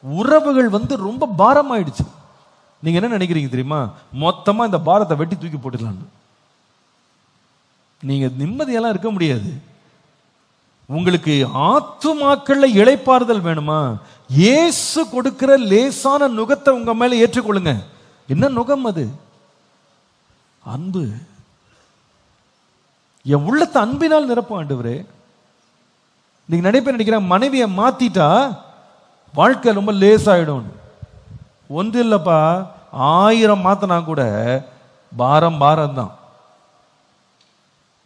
உறவுகள் ரொம்ப பாரமாயிடுச்சு. நீங்க என்ன நினைக்கிறீங்க தெரியுமா? மொத்தமா இந்த பாரத்தை வெட்டி தூக்கி போட்டுக்கலான்னு. நீங்க நிம்மதியெல்லாம் இருக்க முடியாது. உங்களுக்கு ஆத்துமாக்கள்ல இளைப்பாறுதல் வேணுமா? இயேசு கொடுக்கிற லேசான நுகத்தை உங்க மேல ஏற்றுக்கொள்ளுங்க. என்ன நுகம் அது? அன்பு. என் உள்ளத்தை அன்பினால் நிரப்பும் ஆண்டவரே. நீங்க நிறைய பேர் நினைக்கிறேன் மனைவியை மாத்திட்டா வாழ்க்கை ரொம்ப லேசாயிடும். ஒன்று இல்லப்பா, 1000 மாத்தினா கூட பாரம் பாரம் தான்,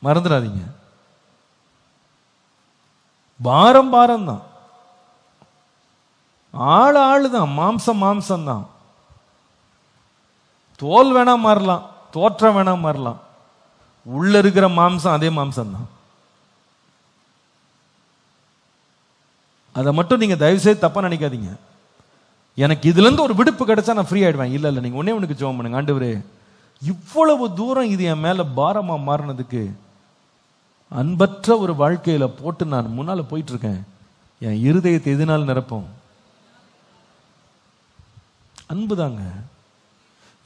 மறந்துடாதீங்க. பாரம் பாரம் தான், ஆளு தான், மாம்சம் மாம்சம் தான். தோல் வேணா மாறலாம், தோற்றம் வேணா மாறலாம், உள்ள இருக்கிற மாம்சம் அதே மாம்சம் தான். அதை மட்டும் நீங்க தயவு செய்து தப்பா நினைக்காதீங்க. எனக்கு இதுல இருந்து ஒரு விடுப்பு கிடைச்சா நான் ஃப்ரீ ஆயிடுவேன். இல்ல இல்ல, நீங்க ஒன்னே ஒண்ணுக்கு ஜெபம் பண்ணுங்க. ஆண்டவரே, இவ்வளவு தூரம் இது என் மேல பாரமா மாறினதுக்கு அன்பற்ற ஒரு வாழ்க்கையில போட்டு நான் முன்னால போயிட்டு இருக்கேன், என் இருதயத்தை எதனால் நிரப்பும்? அன்பு தாங்க.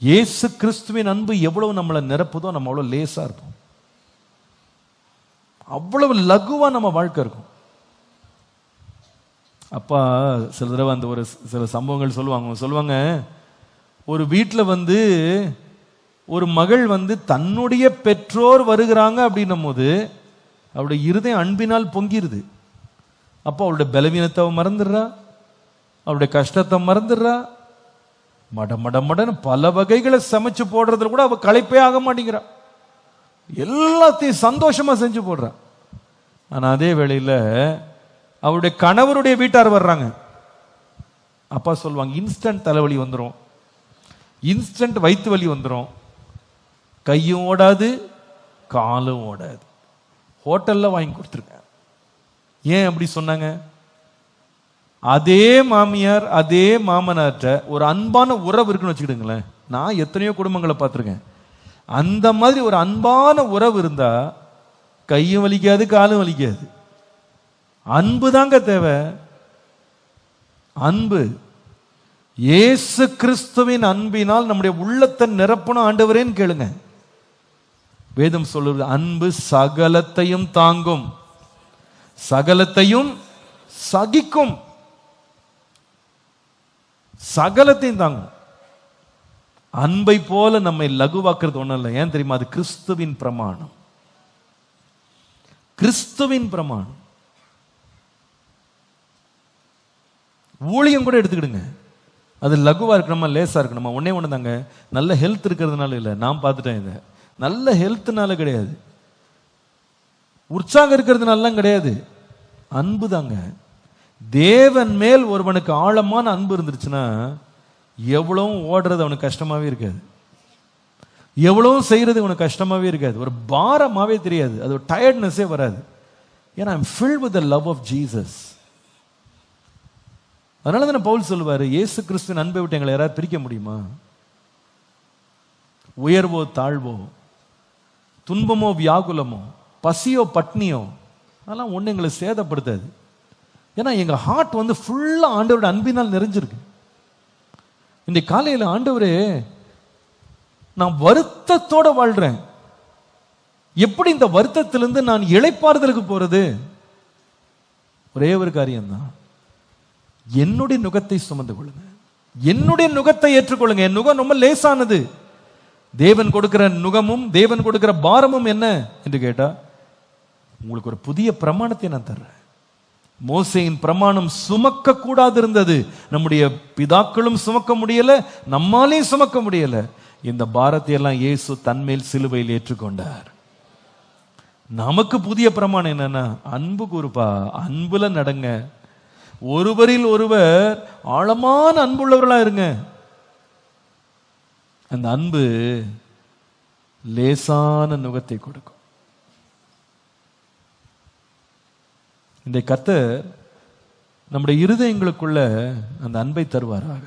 இயேசு கிறிஸ்துவின் அன்பு எவ்வளவு நம்மளை நிரப்புதோ நம்ம அவ்வளவு லேசா இருப்போம், அவ்வளவு லகுவா நம்ம வாழ்க்கை இருக்கும். அப்பா சில தடவை அந்த சில சம்பவங்கள் சொல்லுவாங்க, ஒரு வீட்டில் ஒரு மகள் தன்னுடைய பெற்றோர் வருகிறாங்க அப்படின்னும் போது அவருடைய இருதயம் அன்பினால் பொங்கிருது. அப்போ அவருடைய பலவீனத்தை மறந்துடுறா, அவருடைய கஷ்டத்தை மறந்துடுறா. மடன்னு பல வகைகளை சமைச்சு போடுறதுல கூட அவ களைப்பே ஆக மாட்டேங்கிறா, எல்லாத்தையும் சந்தோஷமா செஞ்சு போடுறா. ஆனா அதே வேளையில அவருடைய கணவருடைய வீட்டார் வர்றாங்க, அப்பா சொல்லுவாங்க இன்ஸ்டன்ட் தலைவலி வந்துடும், இன்ஸ்டன்ட் வயிற்று வலி வந்துடும், கையும் ஓடாது காலும் ஓடாது, ஹோட்டல்ல வாங்கி கொடுத்துருக்க. ஏன் அப்படி சொன்னாங்க? அதே மாமியார் அதே மாமனார்ட்ட ஒரு அன்பான உறவு இருக்குன்னு வச்சுக்கிடுங்களேன். நான் எத்தனையோ குடும்பங்களை பார்த்துருக்கேன். அந்த மாதிரி ஒரு அன்பான உறவு இருந்தா கையும் வலிக்காது காலும் வலிக்காது. அன்பு தாங்க தேவை, அன்பு. இயேசு கிறிஸ்துவின் அன்பினால் நம்முடைய உள்ளத்தை நிரப்பணும் ஆண்டவரேன்னு கேளுங்க. வேதம் சொல்லுது, அன்பு சகலத்தையும் தாங்கும், சகலத்தையும் சகிக்கும், சகலத்தையும் தாங்கும். அன்பை போல நம்மை லகுவாக்குறது ஒண்ணும் இல்லை. ஏன் தெரியுமா? அது கிறிஸ்துவின் பிரமாணம், கிறிஸ்துவின் பிரமாணம். ஊழியம் கூட எடுத்துக்கிடுங்க, அது லகுவா இருக்கணுமா லேசா இருக்கணுமா? ஒன்னே ஒன்று தாங்க, நல்ல ஹெல்த் இருக்கிறதுனால இல்லை, நான் பார்த்துட்டேன். இதை நல்ல ஹெல்த்னால கிடையாது, உற்சாகம் இருக்கிறதுனாலாம் கிடையாது, அன்பு தாங்க. தேவன் மேல் ஒருவனுக்கு ஆழமான அன்பு இருந்துருச்சுன்னா எவ்வளவும் ஓடுறது அவனுக்கு கஷ்டமாவே இருக்காது, எவ்வளவும் செய்யறது அவனுக்கு கஷ்டமாவே இருக்காது, ஒரு பாரமாவே தெரியாது, அது ஒரு டயர்ட்னஸே வராது. ஏன்னா I'm filled with the love of Jesus. அதனால தானே பவுல் சொல்லுவாரு, இயேசு கிறிஸ்துவின் அன்பை விட்டு எங்களை யாராவது பிரிக்க முடியுமா? உயர்வோ தாழ்வோ, துன்பமோ வியாகுலமோ, பசியோ பட்னியோ, அதெல்லாம் ஒண்ணு எங்களை சேதப்படுத்தாது. ஏன்னா எங்க ஹார்ட் ஃபுல்லா ஆண்டவரோட அன்பினால் நிறைஞ்சிருக்கு. இந்த காலையில ஆண்டவரே நான் வருத்தத்தோட வாழ்றேன், எப்படி இந்த வருத்தத்திலிருந்து நான் இளைப்பாறுதலுக்கு போறது? ஒரே ஒரு காரியம்தான், என்னுடைய நுகத்தை சுமந்து கொள்ளுங்க, என்னுடைய நுகத்தை ஏற்றுக்கொள்ளுங்க. என் நுகம் ரொம்ப லேசானது. தேவன் கொடுக்கிற நுகமும் தேவன் கொடுக்கிற பாரமும் என்ன என்று கேட்டா, உங்களுக்கு ஒரு புதிய பிரமாணத்தை நான் தர்றேன். மோசேயின் பிரமாணம் சுமக்க கூடாது இருந்தது, நம்முடைய பிதாக்களும் சுமக்க முடியல, நம்மாலையும் சுமக்க முடியல. இந்த பாரத்தை எல்லாம் இயேசு தன்மேல் சிலுவையில் ஏற்றுக்கொண்டார். நமக்கு புதிய பிரமாணம் என்னன்னா, அன்பு கூறுப்பா, அன்புல நடங்க, ஒருவரில் ஒருவர் ஆழமான அன்புள்ளவர்களா இருங்க. அந்த அன்பு லேசான நுகத்தை கொடுக்கும். இந்த கர்த்தர் நம்முடைய இருதயங்களுக்குள்ள அந்த அன்பை தருவாராக.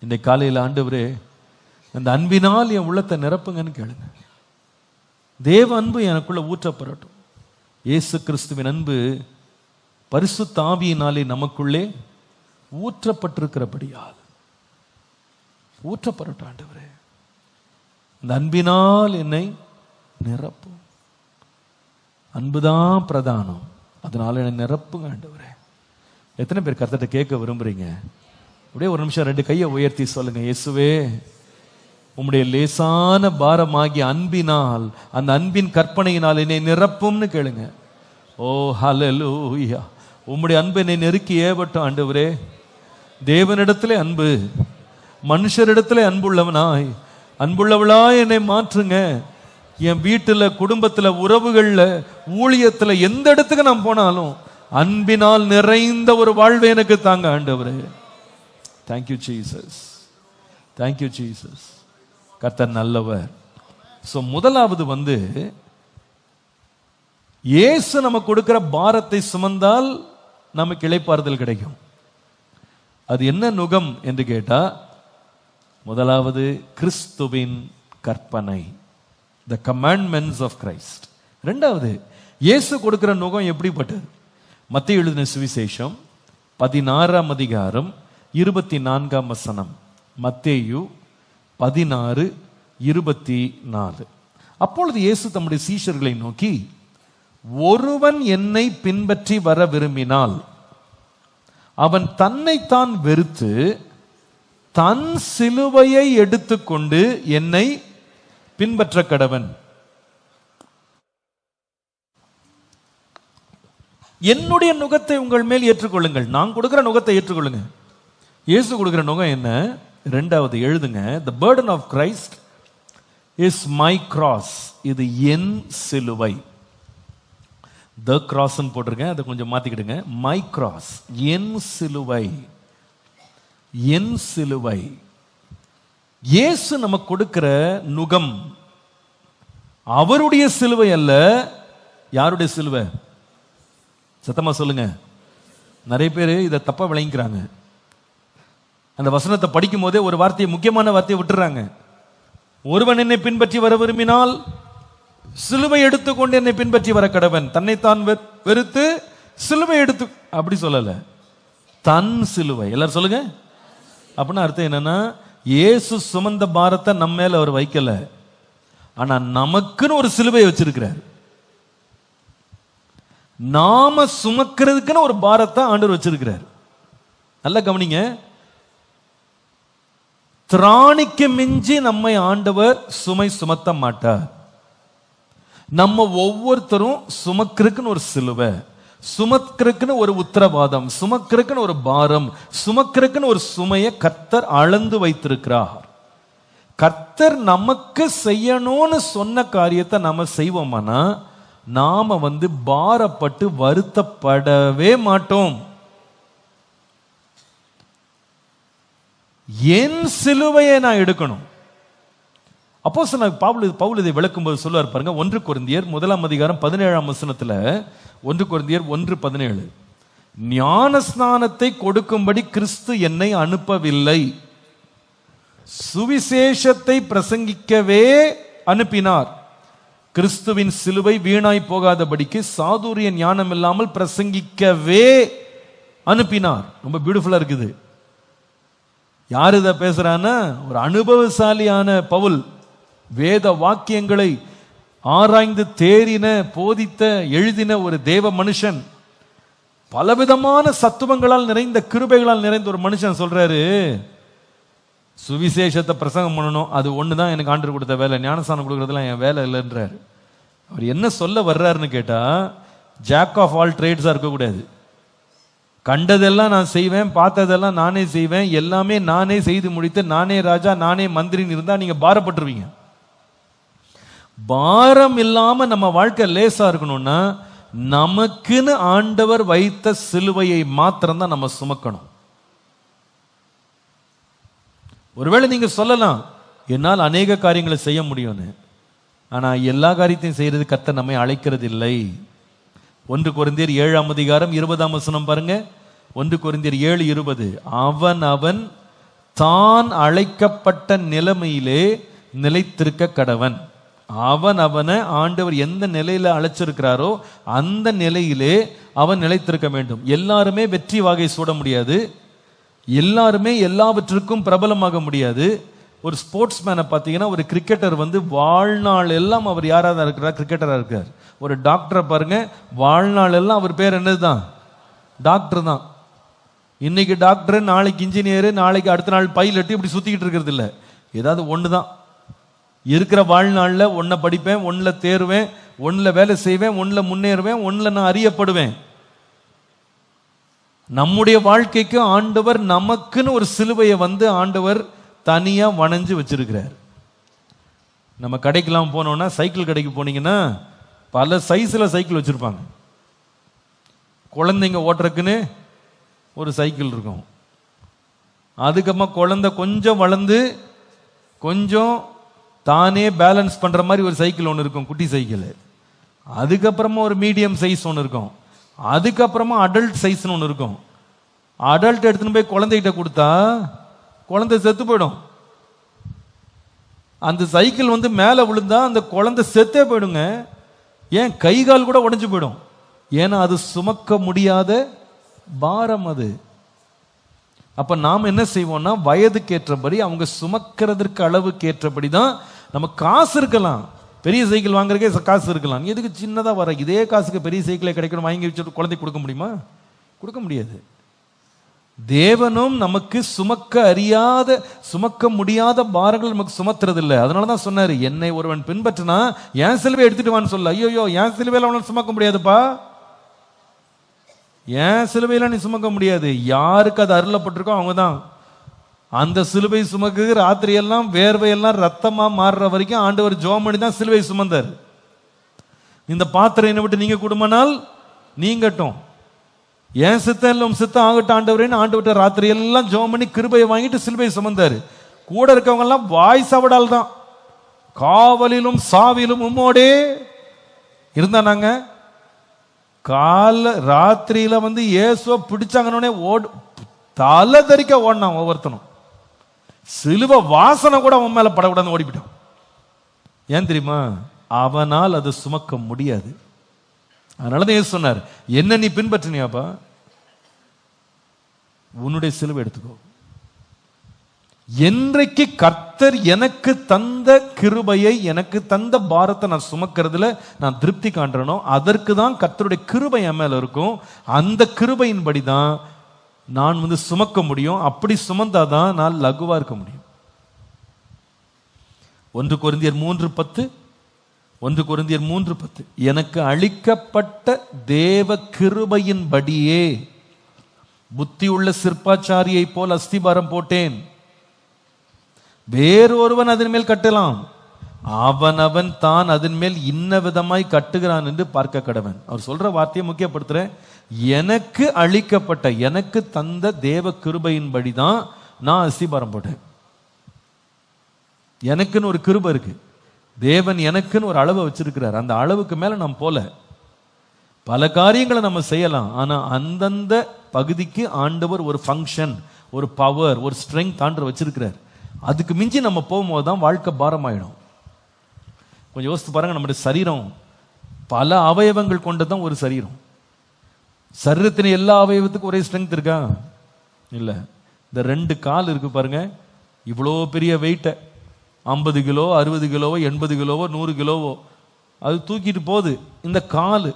இந்த காலையில் ஆண்டவரே அந்த அன்பினால் என் உள்ளத்தை நிரப்புங்கன்னு கேளுங்க. தேவ அன்பு எனக்குள்ள ஊற்றப்படட்டும். இயேசு கிறிஸ்துவின் அன்பு பரிசுத்த ஆவியினாலே நமக்குள்ளே ஊற்றப்பட்டிருக்கிறபடியால் ஊற்றப்படட்டும். ஆண்டவரே அந்த அன்பினால் என்னை நிரப்பும். அன்புதான் பிரதானம், அதனால என்னை நிரப்புங்க ஆண்டவரே. எத்தனை பேர் கர்த்தர்ட்ட கேட்க விரும்புறீங்க? அப்படியே ஒரு நிமிஷம் ரெண்டு கையை உயர்த்தி சொல்லுங்க, இயேசுவே உம்முடைய லேசான பாரமாகிய அன்பினால், அந்த அன்பின் கற்பனையினால் என்னை நிரப்பும்னு கேளுங்க. ஓ ஹல்லேலூயா. உம்முடைய அன்பு என்னை நெருக்கி ஏவட்டும் ஆண்டவரே. தேவனிடத்திலே அன்பு, மனுஷரிடத்திலே அன்புள்ளவனாய், அன்புள்ளவளாய் என்னை மாற்றுங்க. என் வீட்டுல, குடும்பத்துல, உறவுகள்ல, ஊழியத்துல, எந்த இடத்துக்கு நான் போனாலும் அன்பினால் நிறைந்த ஒரு வாழ்வை எனக்கு தாங்க ஆண்டவரே. Thank you Jesus, thank you Jesus. கர்த்தர் நல்லவர். சோ முதலாவது இயேசு நமக்கு கொடுக்கிற பாரத்தை சுமந்தால் நமக்கு இளைப்பாறுதல் கிடைக்கும். அது என்ன நுகம் என்று கேட்டா, முதலாவது கிறிஸ்துவின் கற்பனை, the commandments of Christ. இரண்டாவது இயேசு கொடுக்கிற நுகம் எப்படிப்பட்டது? மத்தேயு எழுதின சுவிசேஷம் 16ஆம் அதிகாரம் 24ஆம் வசனம். மத்தேயு 16:24. அப்பொழுது இயேசு தம்முடைய சீஷர்களை நோக்கி, ஒருவன் என்னை பின்பற்றி வர விரும்பினால் அவன் தன்னைத்தான் வெறுத்து தன் சிலுவையை எடுத்துக்கொண்டு என்னை பின்பற்ற கடவன். என்னுடைய நுகத்தை உங்கள் மேல் ஏற்றுக்கொள்ளுங்கள். நான் கொடுக்கிற நுகத்தை ஏற்றுக்கொள்ளுங்க. இயேசு கொடுக்கிற நுகம் என்ன? 2வது எழுதுங்க. The burden of Christ is my cross. இது என் சிலுவை. The cross ன்னு போட்டிருக்கேன், அதை கொஞ்சம் மாத்திக்கிடுங்க. My cross, என் சிலுவை. என் சிலுவை. இயேசு நமக்கு கொடுக்கிற நுகம் அவருடைய சிலுவை அல்ல. யாருடைய சிலுவை? சத்தமா சொல்லுங்க. நிறைய பேர் இதை தப்பா விளங்கிக்கிறாங்க. அந்த வசனத்தை படிக்கும் போதே ஒரு வார்த்தையை, முக்கியமான வார்த்தையை விட்டுறாங்க. ஒருவன் என்னை பின்பற்றி வர விரும்பினால் சிலுவை எடுத்துக்கொண்டு என்னை பின்பற்றி வர கடவன். தன்னைத்தான் வெறுத்து சிலுவை எடுத்து, அப்படி சொல்லல, தன் சிலுவை. எல்லாரும் சொல்லுங்க. அப்படின்னா அர்த்தம் என்னன்னா, இயேசு சுமந்த பாரத்தை நம்ம மேல அவர் வைக்கல, ஆனா நமக்குன்னு ஒரு சிலுவை வச்சிருக்கிறார். நாம சுமக்கிறதுக்குன்னு ஒரு பாரத்தை ஆண்டவர் வச்சிருக்கிறார். நல்லா கவனிங்க. திராணிக்கு மிஞ்சி நம்மை ஆண்டவர் சுமை சுமத்த மாட்டார். நம்ம ஒவ்வொருத்தரும் சுமக்கிறதுக்குன்னு ஒரு சிலுவை, சுமக்கிறதுக்குன்னு ஒரு உத்தரவாதம், சுமக்கிறதுக்குன்னு ஒரு பாரம், சுமக்கிறதுக்குன்னு ஒரு சுமையை கர்த்தர் அளந்து வைத்திருக்கிறார். கர்த்தர் நமக்கு செய்யணும்னு சொன்ன காரியத்தை நாம செய்வோமானா நாம பாரப்பட்டு வருத்தப்படவே மாட்டோம். என் சிலுவையை நான் எடுக்கணும். அப்போஸ்தலனாகிய பவுல் இதை விளக்கும்போது சொல்லுவார் பாருங்க. 1 கொரிந்தியர் 1:17 1 கொரிந்தியர் 1:17 ஞான ஸ்நானத்தை கொடுக்கும்படி கிறிஸ்து என்னை அனுப்பவில்லை, சுவிசேஷத்தை பிரசங்கிக்கவே அனுப்பினார். கிறிஸ்துவின் சிலுவை வீணாய் போகாதபடிக்கு சாதுரிய ஞானம் இல்லாமல் பிரசங்கிக்கவே அனுப்பினார். ரொம்ப பியூட்டிஃபுல்லா இருக்குது. யார் இதை பேசுறான்னா, ஒரு அனுபவசாலியான பவுல். வேத வாக்கியங்களை ஆராய்ந்து தேறின, போதித்த, எழுதின ஒரு தேவ மனுஷன். பலவிதமான சத்துவங்களால் நிறைந்த, கிருபைகளால் நிறைந்த ஒரு மனுஷன் சொல்றாரு, சுவிசேஷத்தை பிரசங்கம் பண்ணணும், அது ஒண்ணுதான் எனக்கு ஆண்டவர் கொடுத்த வேலை, ஞானஸ்நானம் கொடுக்கறதுலாம் என் வேலை இல்லைன்றார். அவர் என்ன சொல்ல வர்றாருன்னு கேட்டா, ஜாக் ஆஃப் ஆல் ட்ரேட்ஸா இருக்கக்கூடாது. கண்டதெல்லாம் நான் செய்வேன், பார்த்ததெல்லாம் நானே செய்வேன், எல்லாமே நானே செய்து முடித்து, நானே ராஜா, நானே மந்திரின்னு இருந்தா நீங்க பாரப்பட்டுருவீங்க. பாரம் இல்லாம நம்ம வாழ்க்கை லேசா இருக்கணும்னா நமக்குன்னு ஆண்டவர் வைத்த சிலுவையை மாத்திரம்தான் நம்ம சுமக்கணும். ஒருவேளை நீங்க சொல்லலாம், என்னால் அநேக காரியங்களை செய்ய முடியும்னு. ஆனா எல்லா காரியத்தையும் செய்யறது கர்த்தர் நம்மை அழைக்கிறது இல்லை. 1 கொரிந்தியர் 7:20 பாருங்க. 1 கொரிந்தியர் 7:20 அவன் தான் அழைக்கப்பட்ட நிலைமையிலே நிலைத்திருக்க கடவன். அவனை ஆண்டவர் எந்த நிலையில அழைச்சிருக்கிறாரோ அந்த நிலையிலே அவன் நிலைத்திருக்க வேண்டும். எல்லாருமே வெற்றி வாகை சூட முடியாது, எல்லாருமே எல்லாவற்றுக்கும் பிரபலமாக முடியாது. ஒரு ஸ்போர்ட்ஸ் மேனை பார்த்தீங்கன்னா, ஒரு கிரிக்கெட்டர் வாழ்நாள் எல்லாம் அவர் யாராக தான் இருக்கிறார்? கிரிக்கெட்டராக இருக்கார். ஒரு டாக்டரை பாருங்க, வாழ்நாள் எல்லாம் அவர் பேர் என்னதுதான்? டாக்டர் தான். இன்னைக்கு டாக்டர், நாளைக்கு இன்ஜினியர், நாளைக்கு அடுத்த நாள் பைலட், இப்படி சுத்திக்கிட்டு இருக்கிறது இல்லை. ஏதாவது ஒன்று தான் இருக்கிற. வாழ்நாளில் ஒன்றை படிப்பேன், ஒன்றில் தேர்வேன், ஒன்றில் வேலை செய்வேன், ஒன்றில் முன்னேறுவேன், ஒன்றில் நான் அறியப்படுவேன். நம்முடைய வாழ்க்கைக்கு ஆண்டவர் நமக்குன்னு ஒரு சிலுவையை ஆண்டவர் தனியா வணைஞ்சு வச்சிருக்கிறார். நம்ம கடைக்கெல்லாம் போனோம்னா, சைக்கிள் கடைக்கு போனீங்கன்னா பல சைஸ்ல சைக்கிள் வச்சிருப்பாங்க. குழந்தைங்க ஓட்டுறதுக்குன்னு ஒரு சைக்கிள் இருக்கும். அதுக்கப்புறமா குழந்தை கொஞ்சம் வளர்ந்து கொஞ்சம் தானே பேலன்ஸ் பண்ற மாதிரி ஒரு சைக்கிள் ஒன்று இருக்கும், குட்டி சைக்கிள். அதுக்கப்புறமா ஒரு மீடியம் சைஸ் ஒன்று இருக்கும். அதுக்கப்புறமா அடல்ட் சைஸ்னு ஒன்று இருக்கும். அடல்ட் எடுத்துன்னு போய் குழந்தைகிட்ட கொடுத்தா குழந்தை செத்து போயிடும். அந்த சைக்கிள் மேலே விழுந்தா அந்த குழந்தை செத்தே போயிடுங்க. ஏன்? கை கால் கூட உடைஞ்சு போயிடும். ஏன்னா அது சுமக்க முடியாத பாரம் அது. அப்ப நாம் என்ன செய்வோம்னா, வயதுக்கு ஏற்றபடி, அவங்க சுமக்கிறதுக்கு அளவுக்கு ஏற்றபடி தான். நம்ம காசு இருக்கலாம், பெரிய சைக்கிள் வாங்குறதுக்கே காசு இருக்கலாம், எதுக்கு சின்னதாக வர இதே காசுக்கு பெரிய சைக்கிளே கிடைக்கணும் வாங்கி வச்சுட்டு குழந்தைக்கு கொடுக்க முடியுமா? கொடுக்க முடியாது. தேவனும் நமக்கு சுமக்க முடியாத பாரங்கள் நமக்கு சுமத்துறது இல்லை. அதனாலதான் சொன்னாரு, என்னை ஒருவன் பின்பற்றினா என் சிலுவை எடுத்துட்டு வான்னு சொல்ல. ஐயோ, என் சிலுவையில அவனால சுமக்க முடியாதுப்பா, என் சிலுவையில நீ சுமக்க முடியாது. யாருக்கு அது அருளப்பட்டிருக்கோ அவங்க தான் அந்த சிலுவை சுமக்கு. ராத்திரி எல்லாம் வேர்வையெல்லாம் ரத்தமா மாறுற வரைக்கும் ஆண்டவர் ஜெபம் பண்ணி தான் சிலுவை சுமந்தார். இந்த பாத்திரம் என்னை விட்டு நீங்க குடும்பனால் நீங்கட்டும், என் சித்தம் இல்லை உம் சித்தம் ஆகட்டும் ஆண்டவரேன்னு ஆண்டவர்கிட்ட ராத்திரி எல்லாம் ஜெபம் பண்ணி கிருபையை வாங்கிட்டு சிலுவை சுமந்தாரு. கூட இருக்கவங்க எல்லாம் வாய் சவடால் தான், காவலிலும் சாவிலும் உம்மோடே இருந்தானாங்க. ராத்திரியில இயேசுவை பிடிச்சாங்கன்னே தலை தரிக்க ஓடினான் ஒவ்வொருத்தனும். சிலுவை வாசனை கூட அவன் மேல படக்கூடாது ஓடிவிட்டான். ஏன் தெரியுமா? அவனால் அது சுமக்க முடியாது. அதனாலதான் இயேசு சொன்னார், என்ன நீ பின்பற்றினியாப்பா, உன்னுடைய சிலுவை எடுத்துக்கோ. என்றைக்கு கர்த்தர் எனக்கு தந்த கிருபையை, எனக்கு தந்த பாரத்தை நான் சுமக்கிறதுல நான் திருப்தி காண்றனோ, அதற்கு தான் கர்த்தருடைய கிருபை என் மேல இருக்கும். அந்த கிருபையின்படி தான் நான் சுமக்க முடியும். அப்படி சுமந்தாதான் நான் லகுவா இருக்க முடியும். 1 கொரிந்தியர் 3:10 1 கொரிந்தியர் 3:10 எனக்கு அளிக்கப்பட்ட தேவ கிருபையின்படியே புத்தியுள்ள சிற்பாச்சாரியை போல் அஸ்திபாரம் போட்டேன். வேறொருவன் அதன் மேல் கட்டலாம், அவன் தான் அதன் மேல் இன்ன விதமாய் கட்டுகிறான் என்று பார்க்க கடவன். அவர் சொல்ற வார்த்தையை முக்கியப்படுத்துறேன். எனக்கு அளிக்கப்பட்ட, எனக்கு தந்த தேவ கிருபையின்படி தான் நான் அஸ்திபாரம் போட்டேன். எனக்குன்னு ஒரு கிருபை இருக்கு. தேவன் எனக்குன்னு ஒரு அளவை வச்சிருக்கிறார். அந்த அளவுக்கு மேல நாம் போல பல காரியங்களை நம்ம செய்யலாம். ஆனா அந்தந்த பகுதிக்கு ஆண்டவர் ஒரு ஃபங்க்ஷன், ஒரு பவர், ஒரு ஸ்ட்ரெங்க் ஆண்டவர் வச்சிருக்கிறார். அதுக்கு மிஞ்சி நம்ம போகும்போது தான் வாழ்க்கை பாரமாயிடும். கொஞ்சம் யோசித்து பாருங்க, நம்முடைய சரீரம் பல அவயவங்கள் கொண்டதான் ஒரு சரீரம். சரீரத்தின் எல்லா அவயவத்துக்கும் ஒரே ஸ்ட்ரென்த் இருக்கா? இல்ல. இந்த 2 கால் இருக்கு பாருங்க, இவ்வளோ பெரிய வெயிட்டை 50 கிலோ 60 கிலோவோ 80 கிலோவோ 100 கிலோவோ அது தூக்கிட்டு போகுது. இந்த காலு,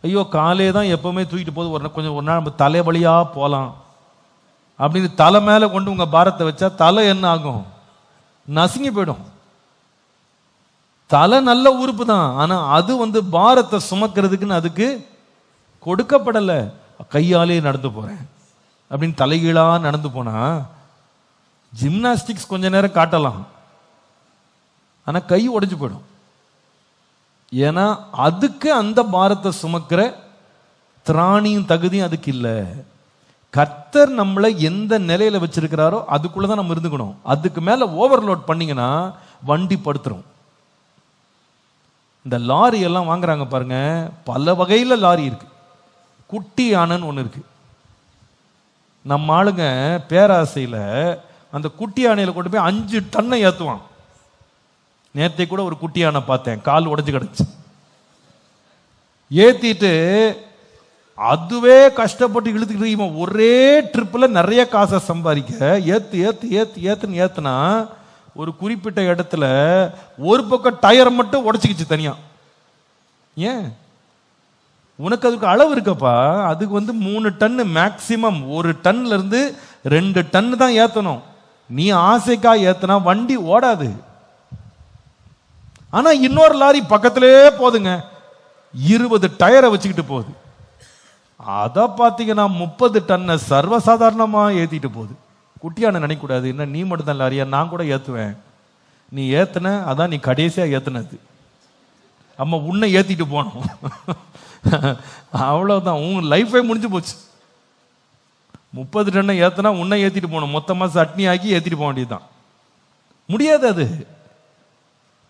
ஐயோ காலே தான் எப்பவுமே தூக்கிட்டு போகுது, ஒரு நாள் நம்ம தலை வழியா போகலாம் அப்படின்னு தலை மேல கொண்டு உங்க பாரத்தை வச்சா தலை என்ன ஆகும்? நசுங்கி போயிடும். தலை நல்ல உறுப்பு தான், ஆனா அது பாரத்தை சுமக்கிறதுக்குன்னு அதுக்கு கொடுக்கப்படலை. கையாலே நடந்து போறேன் அப்படின்னு தலைகீழா நடந்து போனா ஜிம்னாஸ்டிக்ஸ் கொஞ்ச நேரம் காட்டலாம், ஆனா கை உடைஞ்சு போயிடும். ஏன்னா அதுக்கு அந்த பாரத்தை சுமக்கிற திராணியும் தகுதியும் அதுக்கு இல்லை. கர்த்தர் நம்மளை எந்த நிலையில வச்சிருக்கிறாரோ அதுக்குள்ளதான் நம்ம இருந்துக்கணும். அதுக்கு மேல ஓவர்லோட் பண்ணீங்கன்னா வண்டி படுத்துரும். இந்த லாரி எல்லாம் வாங்குறாங்க பாருங்க, பல வகையில லாரி இருக்கு. குட்டி யானைன்னு ஒண்ணு இருக்கு. நம்ம ஆளுங்க பேராசையில அந்த குட்டி யானையில கொண்டு போய் 5 டன்னை ஏத்துவான். நேத்தை கூட ஒரு குட்டி யானை பார்த்தேன், கால் உடைஞ்சு கிடச்சு. ஏத்திட்டு அதுவே கஷ்டப்பட்டு இழுத்துக்கிட்டு இவன் ஒரே ட்ரிப்ல நிறைய காசை சம்பாதிக்க ஏத்துன்னு ஏத்துனா ஒரு குறிப்பிட்ட இடத்துல ஒரு பக்கம் டயரை மட்டும் உடைச்சிக்கிச்சு தனியா. ஏன்? உனக்கு அதுக்கு அளவு இருக்கப்பா. அதுக்கு 3 டன்னு மேக்சிமம், 1 டன்ல இருந்து 2 டன்னு தான் ஏத்தணும். நீ ஆசைக்கா ஏத்தனா வண்டி ஓடாது. ஆனா இன்னொரு லாரி பக்கத்திலே போதுங்க, 20 டயரை வச்சுக்கிட்டு போகுது. அத பாத்தீங்கன்னா 30 டன்னை சர்வசாதாரணமா ஏத்திட்டு போகுது. குட்டியான நினைக்க கூடாது, என்ன நீ மட்டும் தான் லாரியா, நான் கூட ஏத்துவேன். நீ ஏத்துன, அதான் நீ கடைசியா ஏத்துனது. அம்மா உன்னை ஏத்திட்டு போனோம், அவ்வளவுதான், உன் லைஃபே முடிஞ்சு போச்சு. 30 டன்னை ஏத்துனா உன்னை ஏத்திட்டு போகணும், மொத்தமா சட்னி ஆக்கி ஏத்திட்டு போக வேண்டியதுதான். முடியாது. அது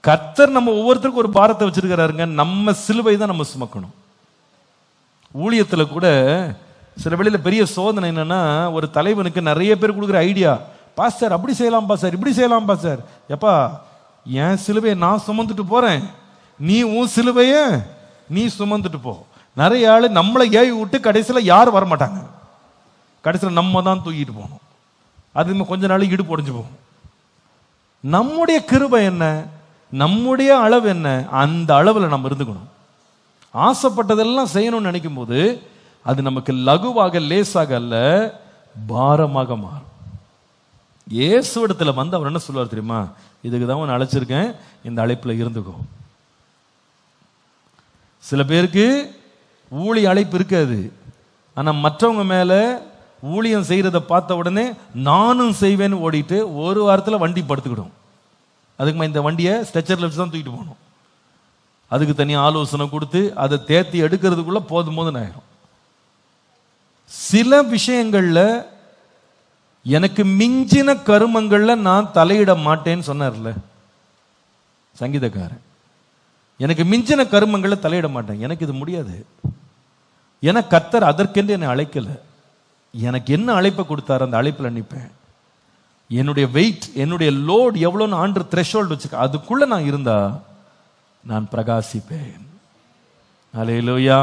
கர்த்தர் நம்ம ஒவ்வொருத்தருக்கும் ஒரு பாரத்தை வச்சிருக்கிறாருங்க. நம்ம சிலுவை தான் நம்ம சுமக்கணும். ஊழியத்துல கூட சில வேளையில பெரிய சோதனை என்னன்னா, ஒரு தலைவனுக்கு நிறைய பேர் கொடுக்குற ஐடியா, பாஸ்டர் அப்படி செய்யலாம் பாஸ்டர், இப்படி செய்யலாம் பாஸ்டர். எப்பா, என் சிலுவையை நான் சுமந்துட்டு போறேன், நீ உன் சிலுவைய நீ சுமந்துட்டு போ. நிறைய ஆளு நம்மளை ஏவி விட்டு கடைசியில் யாரும் வரமாட்டாங்க, கடைசியில் நம்ம தான் தூக்கிட்டு போகணும். அது கொஞ்ச நாள் இடுப்பு உடைஞ்சு போகும். நம்முடைய கிருபை என்ன, நம்முடைய அளவு என்ன, அந்த அளவில் நம்ம இருந்துக்கணும். ஆசைப்பட்டதெல்லாம் செய்யணும்னு நினைக்கும் போது அது நமக்கு லகுவாக லேசாக அல்ல, பாரமாக மாறும். இயேசுவிடத்தில் வந்து அவர் என்ன சொல்லுவார் தெரியுமா? இதுக்கு தான் உன்னை அழைச்சிருக்கேன், இந்த அழைப்பில் இருந்துக்கோ. சில பேருக்கு ஊழிய அழைப்பு இருக்காது, ஆனால் மற்றவங்க மேலே ஊழியம் செய்கிறத பார்த்த உடனே நானும் செய்வேன்னு ஓடிட்டு ஒரு வாரத்தில் வண்டி படுத்துக்கிடும். அதுக்கு இந்த வண்டியை ஸ்ட்ரெச்சரில் வச்சு தான் தூக்கிட்டு போகணும். அதுக்கு தனியாக ஆலோசனை கொடுத்து அதை தேர்த்தி எடுக்கிறதுக்குள்ள போதும் போதுன்னு ஆயிரும். சில விஷயங்கள்ல எனக்கு மிஞ்சின கருமங்கள்ல நான் தலையிட மாட்டேன்னு சொன்னார்ல சங்கீதக்காரன். எனக்கு மிஞ்சின கருமங்கள்ல தலையிட மாட்டேன், எனக்கு இது முடியாது. ஏன்னா கர்த்தர் அதற்கென்று என்னை அழைக்கல. எனக்கு என்ன அழைப்பை கொடுத்தாரு அந்த அழைப்பில் நிற்பேன். என்னுடைய வெயிட், என்னுடைய லோட் எவ்வளோன்னு ஆண்டு த்ரெஷோல்டு வச்சுக்க, அதுக்குள்ள நான் இருந்தா நான் பிரகாசிப்பேன். அல்லேலூயா.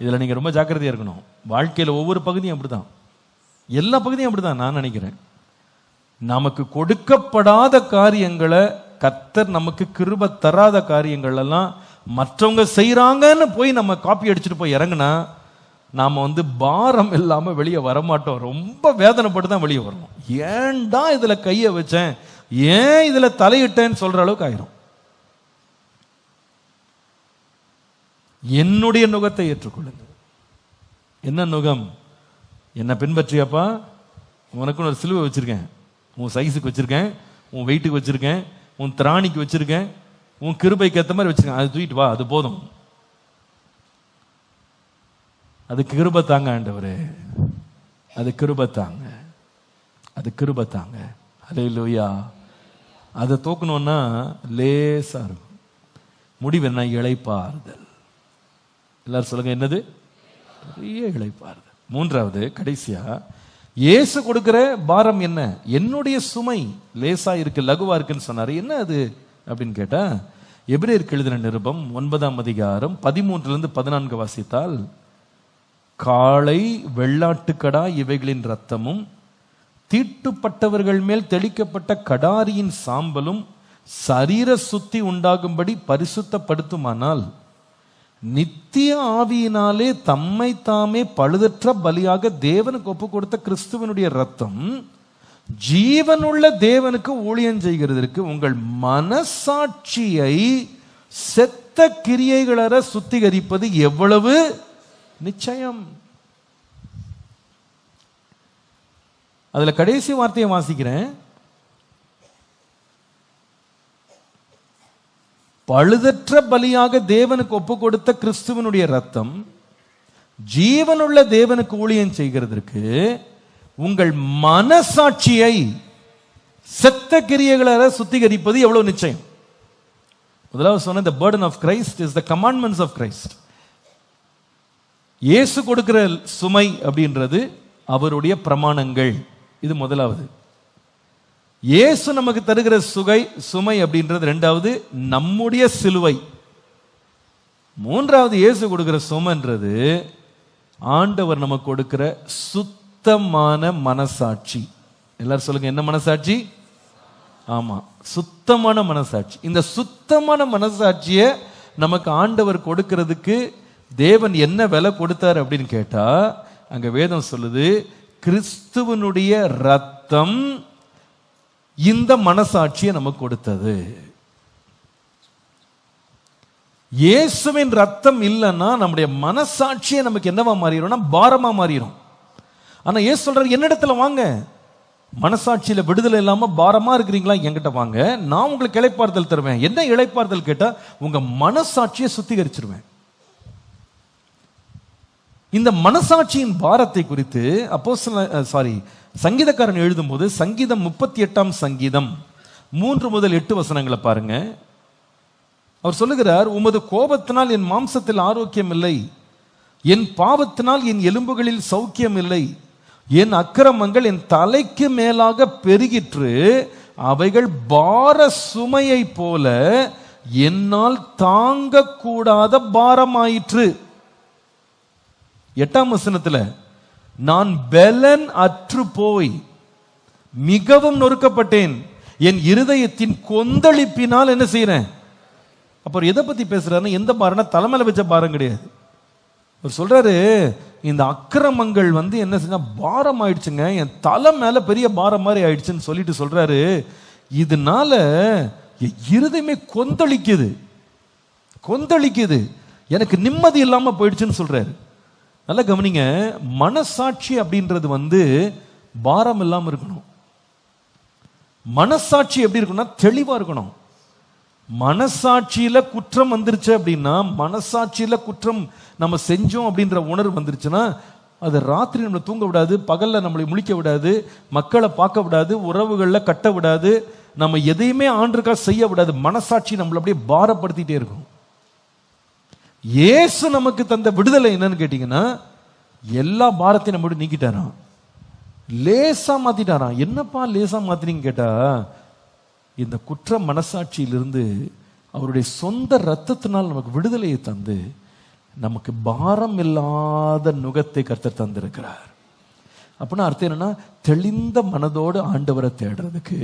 இதில் நீங்கள் ரொம்ப ஜாக்கிரதையாக இருக்கணும். வாழ்க்கையில் ஒவ்வொரு பகுதியும் அப்படிதான், எல்லா பகுதியும் அப்படிதான். நான் நினைக்கிறேன் நமக்கு கொடுக்கப்படாத காரியங்களை, கர்த்தர் நமக்கு கிருபை தராத காரியங்கள் எல்லாம் மற்றவங்க செய்கிறாங்கன்னு போய் நம்ம காப்பி அடிச்சுட்டு போய் இறங்குனா நாம் பாரம் இல்லாமல் வெளியே வரமாட்டோம். ரொம்ப வேதனைப்பட்டு தான் வெளியே வரணும். ஏன்டா இதில் கையை வச்சேன், ஏன் இதில் தலையிட்டேன்னு சொல்கிற அளவுக்கு ஆயிரும். என்னுடைய நுகத்தை ஏற்றுக்கொள்ளுங்க. என்ன நுகம்? என்னை பின்பற்றியாப்பா, உனக்குன்னு ஒரு சிலுவை வச்சிருக்கேன், உன் சைஸுக்கு வச்சிருக்கேன், உன் வெயிட்டுக்கு வச்சிருக்கேன், உன் திராணிக்கு வச்சிருக்கேன், உன் கிருபைக்கு ஏற்ற மாதிரி வச்சிருக்கேன், அது தூக்கிட்டு வா, அது போதும். அது கிருபை தாங்க ஆண்டவரே, அது கிருபை தாங்க, அது கிருபை தாங்க. அல்லேலூயா. அதை தூக்கணும்னா லேசா இருக்கும். முடிவு என்ன? இளைப்பாறுதல். எல்லாரும் சொல்லுங்க, என்னது? பெரிய இளைப்பாறுதல். மூன்றாவது கடைசியா இயேசு கொடுக்கிற பாரம் என்ன? என்னுடைய சுமை லேசா இருக்கு, லகுவா இருக்குன்னு சொன்னாரு. என்ன அது அப்படின்னு கேட்டா, எபிரேயருக்கு எழுதின நிருபம் 9ஆம் அதிகாரம் 13-14 வாசித்தால், காளை வெள்ளாட்டுக்கடா இவைகளின் இரத்தமும் தீட்டுப்பட்டவர்கள் மேல் தெளிக்கப்பட்ட கடாரியின் சாம்பலும் சரீர சுத்தி உண்டாகும்படி பரிசுத்தப்படுத்துமானால், நித்திய ஆவியினாலே தம்மை தாமே பழுதற்ற பலியாக தேவனுக்கு ஒப்பு கொடுத்த கிறிஸ்துவனுடைய ரத்தம் ஜீவனுள்ள தேவனுக்கு ஊழியம் செய்கிறதற்கு உங்கள் மனசாட்சியை செத்த கிரியைகளற சுத்திகரிப்பது எவ்வளவு நிச்சயம். அதுல கடைசி வார்த்தையை வாசிக்கிறேன். பழுதற்ற பலியாக தேவனுக்கு ஒப்பு கொடுத்த கிறிஸ்துவனுடைய ரத்தம் ஜீவனுள்ள தேவனுக்கு ஊழியம் செய்கிறதற்கு உங்கள் மனசாட்சியை செத்த கிரியைகளை சுத்திகரிப்பது எவ்வளவு நிச்சயம். முதலாவது சொன்ன the burden of Christ is the commandments of Christ. இயேசு கொடுக்கிற சுமை அப்படின்றது அவருடைய பிரமாணங்கள். இது முதலாவது. இயேசு நமக்கு தருகிற சுமை அப்படின்றது இரண்டாவது, நம்முடைய சிலுவை. மூன்றாவது, இயேசு கொடுக்கிற சுமைன்றது ஆண்டவர் நமக்கு கொடுக்கிற சுத்தமான மனசாட்சி. எல்லாரும் சொல்லுங்க, என்ன மனசாட்சி? ஆமா, சுத்தமான மனசாட்சி. இந்த சுத்தமான மனசாட்சியை நமக்கு ஆண்டவர் கொடுக்கிறதுக்கு தேவன் என்ன விலை கொடுத்தார் அப்படின்னு கேட்டா, அங்க வேதம் சொல்லுது, கிறிஸ்துவனுடைய ரத்தம் இந்த மனசாட்சியை நமக்கு கொடுத்தது. இயேசுவின் ரத்தம் இல்லைன்னா நம்முடைய மனசாட்சியை நமக்கு என்னவா மாறிடும்னா பாரமா மாறிடும். ஆனா இயேசு சொல்றாரு, என்னிடத்துல வாங்க, மனசாட்சியில விடுதலை இல்லாம பாரமா இருக்கிறீங்களா, என்கிட்ட வாங்க, நான் உங்களுக்கு இளைப்பாறுதல் தருவேன். என்ன இளைப்பாறுதல் கேட்டா, உங்க மனசாட்சியை சுத்திகரிச்சிருவேன். இந்த மனசாட்சியின் பாரத்தை குறித்து சங்கீதக்காரன் எழுதும்போது சங்கீதம் 38ஆம் சங்கீதம் 3-8 வசனங்களை பாருங்க. அவர் சொல்லுகிறார், உமது கோபத்தினால் என் மாம்சத்தில் ஆரோக்கியம் இல்லை, என் பாவத்தினால் என் எலும்புகளில் சௌக்கியம் இல்லை, என் அக்கிரமங்கள் என் தலைக்கு மேலாக பெருகிற்று, அவைகள் பார சுமையை போல என்னால் தாங்க கூடாத பாரமாயிற்று. 8ஆம் வசனத்துல, நான் பெலன் அற்று போய் மிகவும் நொறுக்கப்பட்டேன், என் இருதயத்தின் கொந்தளிப்பினால் என்ன செய்யறேன். அப்புறம் எதை பத்தி பேசுறாருன்னா, எந்த பாரம்னா தலைமையில வச்ச பாரம் கிடையாது. அவர் சொல்றாரு, இந்த அக்கிரமங்கள் என்ன செஞ்சா பாரம் ஆயிடுச்சுங்க, என் தலை மேல பெரிய பாரம் மாதிரி ஆயிடுச்சுன்னு சொல்லிட்டு சொல்றாரு, இதனால என் இருதயமே கொந்தளிக்குது, எனக்கு நிம்மதி இல்லாம போயிடுச்சுன்னு சொல்றாரு. நல்லா கவனிங்க, மனசாட்சி அப்படின்றது பாரம் இல்லாம இருக்கணும். மனசாட்சி எப்படி இருக்கணும்னா தெளிவா இருக்கணும். மனசாட்சியில குற்றம் வந்துருச்சு அப்படின்னா, மனசாட்சியில குற்றம் நம்ம செஞ்சோம் அப்படின்ற உணர்வு வந்துருச்சுன்னா, அது ராத்திரி நம்மளை தூங்க விடாது, பகல்ல நம்மளை முழிக்க விடாது, மக்களை பார்க்க விடாது, உறவுகளில் கட்ட விடாது, நம்ம எதையுமே ஆண்டுக்கா செய்ய விடாது. மனசாட்சி நம்மளை அப்படியே பாரப்படுத்திட்டே இருக்கும். இயேசு நமக்கு தந்த விடுதலை என்னன்னு கேட்டீங்கன்னா, எல்லா பாரத்தையும் நம்ம நீக்கிட்டாராம், லேசா மாத்திட்டாராம். என்னப்பா லேசா மாத்தினீங்க கேட்டா, இந்த குற்ற மனசாட்சியிலிருந்து அவருடைய சொந்த ரத்தத்தினால் நமக்கு விடுதலையை தந்து நமக்கு பாரம் இல்லாத நுகத்தை கர்த்தர் தந்திருக்கிறார். அப்படின்னா அர்த்தம் என்னன்னா, தெளிந்த மனதோடு ஆண்டவரை தேடுறதுக்கு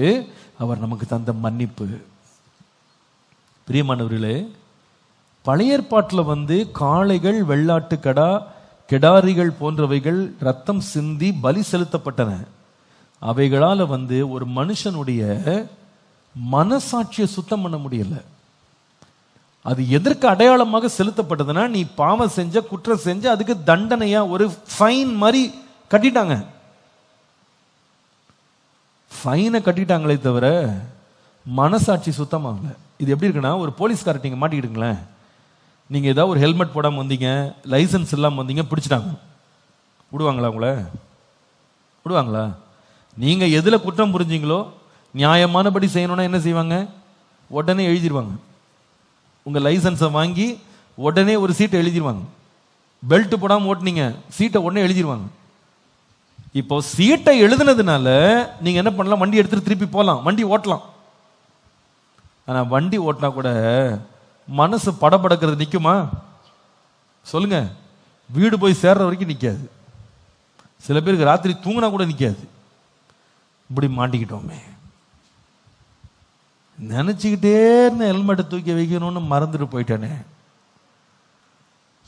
அவர் நமக்கு தந்த மன்னிப்பு. பிரியமானவர்களே, பழைய ஏற்பாட்டில் காளைகள், வெள்ளாட்டு கடா, கெடாரிகள் போன்றவைகள் ரத்தம் சிந்தி பலி செலுத்தப்பட்டன. அவைகளால ஒரு மனுஷனுடைய மனசாட்சியை சுத்தம் பண்ண முடியல. அது எதற்கு அடையாளமாக செலுத்தப்பட்டதுன்னா, நீ பாவம் செஞ்ச, குற்றம் செஞ்ச, அதுக்கு தண்டனையா ஒரு ஃபைன் மாதிரி கட்டிட்டாங்க. ஃபைனை கட்டிட்டாங்களே தவிர மனசாட்சி சுத்தமாகல. இது எப்படி இருக்குன்னா, ஒரு போலீஸ்காரர் நீங்க மாட்டிக்கிட்டுங்களேன், நீங்க ஏதாவது ஒரு ஹெல்மெட் போடாம வந்தீங்க, லைசன்ஸ் இல்லாம வந்தீங்க, பிடிச்சிட்டாங்க, விடுவாங்களா? உங்களை விடுவாங்களா? நீங்க எதுல குற்றம் புரிஞ்சீங்களோ நியாயமானபடி செய்யணும்னா என்ன செய்வாங்க? உடனே எழுதிடுவாங்க. உங்க லைசன்ஸை வாங்கி உடனே ஒரு சீட்டை எழுதிடுவாங்க. பெல்ட் போடாம ஓட்டுனீங்க, சீட்டை உடனே எழுதிடுவாங்க. இப்போ சீட்டை எழுதுனதுனால நீங்க என்ன பண்ணலாம்? வண்டி எடுத்துட்டு திருப்பி போகலாம், வண்டி ஓட்டலாம். ஆனா வண்டி ஓட்டினா கூட மனசு படபடக்கிறது நிக்குமா? சொல்லுங்க. வீடு போய் சேர்ற வரைக்கும் நிக்காது. சில பேருக்கு ராத்திரி தூங்கினா கூட நிக்காது. இப்படி மாட்டிக்கிட்டோமே, நினைச்சுக்கிட்டே இருந்த ஹெல்மெட்டை தூக்கி வைக்கணும்னு மறந்துட்டு போயிட்டானே,